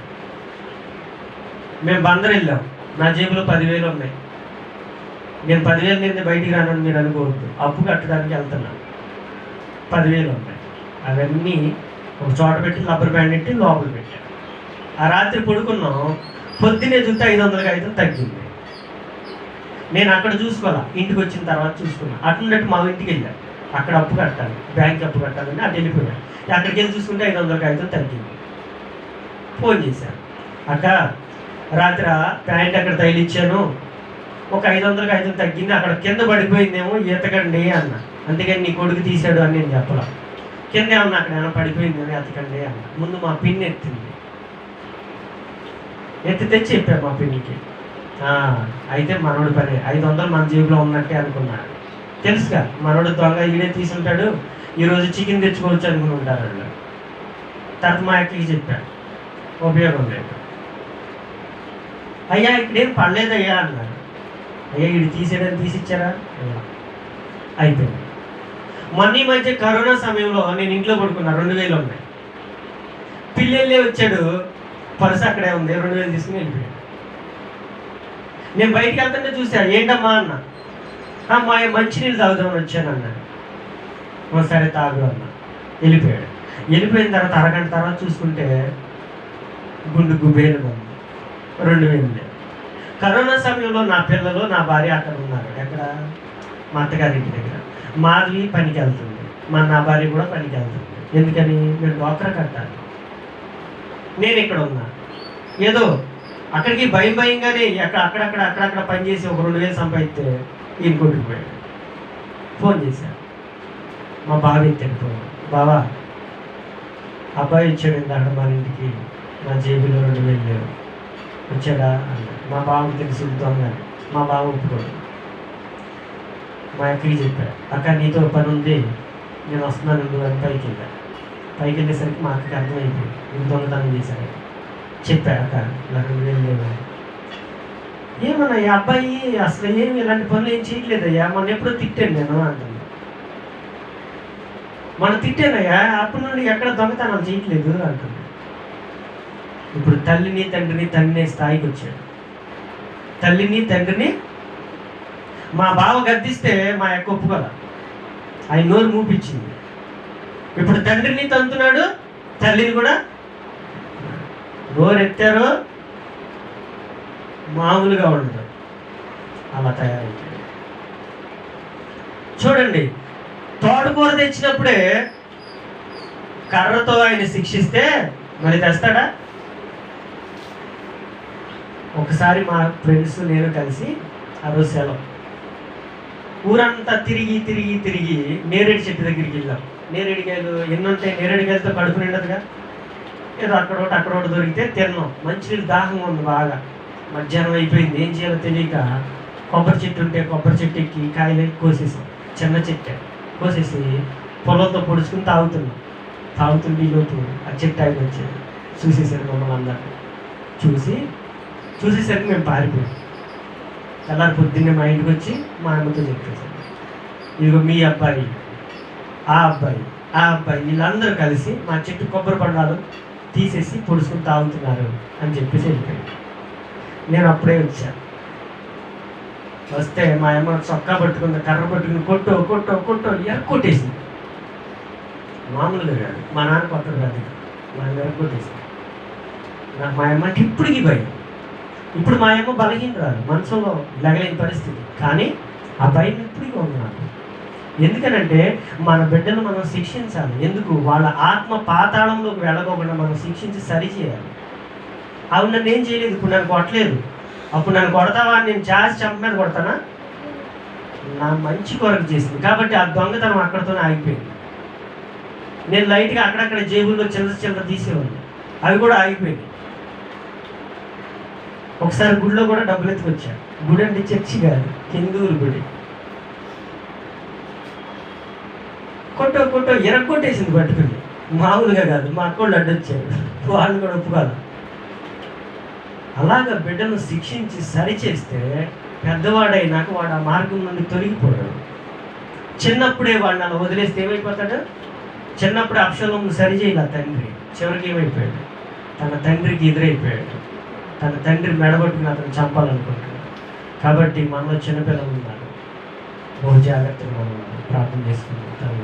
మేము బందర్ వెళ్ళాం, నా జేబులో 10,000 ఉన్నాయి. నేను 10,000 నేను బయటికి రానని మీరు అనుకోవద్దు, అప్పు కట్టడానికి వెళ్తున్నాను. 10,000 ఉన్నాయి. అవన్నీ ఒక చోట పెట్టి రబ్బర్ బ్యాండ్ పెట్టి లోపల పెట్టాను. ఆ రాత్రి పడుకున్నాం, పొద్దున్నే చూస్తే 500 తగ్గింది. నేను అక్కడ చూసుకోవాలా, ఇంటికి వచ్చిన తర్వాత చూసుకున్నాను. అట్లున్నట్టు మా ఇంటికి వెళ్ళాను, అక్కడ అప్పు కట్టాలి, బ్యాంక్ అప్పు కట్టాలని అటు వెళ్ళిపోయాను. అక్కడికి వెళ్ళి చూసుకుంటే 500 తగ్గింది. ఫోన్ చేశాను, అక్క రాత్రి ప్యాంట్ అక్కడ తగిలిచ్చాను, ఒక 500 తగ్గింది, అక్కడ కింద పడిపోయిందేమో ఎతకండి అన్న. అందుకని నీ కొడుకు తీశాడు అని నేను చెప్పలా. కింద ఏమన్నా అక్కడ ఏమైనా పడిపోయిందని ఎతకండి అన్న. ముందు మా పిన్ని ఎత్తింది, తెచ్చి చెప్పాను మా పిన్నికి. అయితే మనోడు పని 500 మన జేబులో ఉన్నట్టే అనుకున్నాడు. తెలుసుగా మనోడు దొంగ, ఈడే తీసుంటాడు, ఈరోజు చికెన్ తెచ్చుకోవచ్చు అనుకుని ఉంటారు వాళ్ళు. తర్వాత మా అక్కకి చెప్పాడు, ఉపయోగం లేదు. అయ్యా ఇక్కడేం పడలేదయ్యా అన్నారు. అయ్యా వీడు తీసేయడానికి తీసిచ్చారా? అయిపోయింది. మొన్న ఈ మధ్య కరోనా సమయంలో నేను ఇంట్లో పడుకున్నా, 2,000 ఉన్నాయి. పిల్లలే వచ్చాడు, పర్సు అక్కడే ఉంది, 2,000 తీసుకుని వెళ్ళిపోయాడు. నేను బయటికి వెళ్తుంటే చూసా, ఏంటమ్మా అన్న. మా మంచినీళ్ళు తాగుదామని వచ్చాను అన్నాడు. సరే తాగు అన్న. వెళ్ళిపోయాడు. వెళ్ళిపోయిన తర్వాత అరగంట తర్వాత చూసుకుంటే గుండు గుబేలు ఉంది, 2,000. కరోనా సమయంలో నా పిల్లలు, నా భార్య అక్కడ ఉన్నారు. ఎక్కడ? మా అత్తగారింటి దగ్గర. మాధవి పనికి వెళ్తుంది, నా భార్య కూడా పనికి వెళ్తుంది. ఎందుకని? మేము డ్వాక్రా కట్టాలి. నేను ఇక్కడ ఉన్నా. ఏదో అక్కడికి భయంగానే అక్కడక్కడ పనిచేసి ఒక 2,000 సంపాదిస్తే ఈయన కొట్టుకుపోయాడు. ఫోన్ చేశాను, మా బావ ఎత్తాడు. బావా అబ్బాయి వచ్చాడు ఇందాక మన ఇంటికి, నా జేబులో 2,000 లేవు, వచ్చాడా అన్నాడు. మా బావకి తెలిసి దొంగ. మా బావ ఒప్పుకోడు. మా అక్కకి చెప్పాడు, అక్క నీతో పని ఉంది, నేను వస్తున్నాను అని పైకి వెళ్ళాను. పైకి వెళ్ళేసరికి మా అక్కకి అర్థమైపోయింది, ఇది దొంగతనం చేశాడు. చెప్పా, అక్క ఇలా 2,000 లేవు. ఏమన్నా ఈ అబ్బాయి అసలు ఏమి ఇలాంటి పనులు ఏం చేయట్లేదయ్యా, మొన్న ఎప్పుడో తిట్టాను నేను అంటుంది. మనం తిట్టానయ్యా, అప్పటి నుండి ఎక్కడ దొంగతనాలు చేయట్లేదు అంటుంది. ఇప్పుడు తల్లిని తండ్రిని తన్నే స్థాయికి వచ్చాడు. తల్లిని తండ్రిని మా బావ గద్దిస్తే మా యొక్క ఒప్పుకోల, ఆయన నోరు మూపించింది. ఇప్పుడు తండ్రిని తంతున్నాడు, తల్లిని కూడా నోరెత్తారో మామూలుగా ఉండదు, అలా తయారైంది. చూడండి, తోటకూర తెచ్చినప్పుడే కర్రతో ఆయన శిక్షిస్తే మరి తెస్తాడా? ఒకసారి మా ఫ్రెండ్స్ నేను కలిసి ఆ రోజు సెలవు, ఊరంతా తిరిగి నేరేడు చెట్టు దగ్గరికి వెళ్ళాం. నేరేడికాయలు ఎన్ని ఉంటాయి, నేరేడికాయలతో కడుపు నిండదుగా. ఏదో అక్కడోటి దొరికితే తిన్నాం. మంచినీళ్ళు దాహంగా ఉంది బాగా, మధ్యాహ్నం అయిపోయింది. ఏం చేయాలో తెలియక కొబ్బరి చెట్టు ఉంటే కొబ్బరి చెట్టు ఎక్కి కాయలు కోసేసాం. చిన్న చెట్టు కోసేసి పొలంతో పొడుచుకుని తాగుతుంటే ఈలోపు ఆ చెట్టు ఆయన వచ్చాడు. చూసేసరికి మమ్మల్ని అందరూ చూసేసరికి మేము పారిపోయాం. తెల్లారి పొద్దున్నే మా ఇంటికి వచ్చి మా అమ్మతో చెప్పేసాం, ఇదిగో మీ అబ్బాయి, ఆ అబ్బాయి వీళ్ళందరూ కలిసి మా చెట్టు కొబ్బరి పండాలు తీసేసి పొడుచుకుని తాగుతున్నారు అని చెప్పేసి వెళ్ళిపోయాడు. నేను అప్పుడే వచ్చాను. వస్తే మా అమ్మ చొక్కా పట్టుకుని కర్ర పట్టుకుని కొట్టో కొట్టేసింది. మామూలుగా కాదు, మా నాన్న కొట్టడు కాదు. నన్ను ఎరగొట్టేసింది. నాకు మా అమ్మ అంటే ఇప్పటికీ భయం. ఇప్పుడు మా అమ్మ బలహీనరాలు, మనసులో లగలేని పరిస్థితి, కానీ ఆ భయం ఇప్పటికీ ఉంది నాకు. ఎందుకనంటే మన బిడ్డను మనం శిక్షించాలి. ఎందుకు? వాళ్ళ ఆత్మ పాతాళంలోకి వెళ్ళకోకుండా మనం శిక్షించి సరిచేయాలి. అవి నన్ను ఏం చేయలేదు, ఇప్పుడు నన్ను కొట్టలేదు. అప్పుడు నన్ను కొడతావా అని నేను చాసి చంప మీద కొడతానా? నా మంచి కొరకు చేసింది కాబట్టి ఆ దొంగతనం అక్కడితోనే ఆగిపోయింది. నేను లైట్గా అక్కడక్కడ జేబుల్లో చిల్లర తీసేవాడిని, అవి కూడా ఆగిపోయింది. ఒకసారి గుడిలో కూడా డబ్బులు ఎత్తుకొచ్చాను. గుడి అంటే చర్చి కాదు, హిందువుల గుడి. కొట్టో ఎరగొట్టేసింది పట్టుకుని, మామూలుగా కాదు. మా అక్కోళ్ళు అడ్డొచ్చారు, వాళ్ళు కూడా ఒప్పుకోవాలి. అలాగ బిడ్డను శిక్షించి సరిచేస్తే పెద్దవాడైనాక వాడు ఆ మార్గం నుండి తొలగిపోయాడు. చిన్నప్పుడే వాడిని అలా వదిలేస్తే ఏమైపోతాడు? చిన్నప్పుడే అప్షలోము సరిచేయాలి తండ్రి, చివరికి ఏమైపోయాడు? తన తండ్రికి ఎదురైపోయాడు. తన తండ్రి మెడబట్టుకుని అతను చంపాలనుకుంటున్నాడు. కాబట్టి మనలో చిన్నపిల్లలు ఉన్నారు, బహు జాగ్రత్తగా మనం ప్రార్థన చేసుకుంటాం.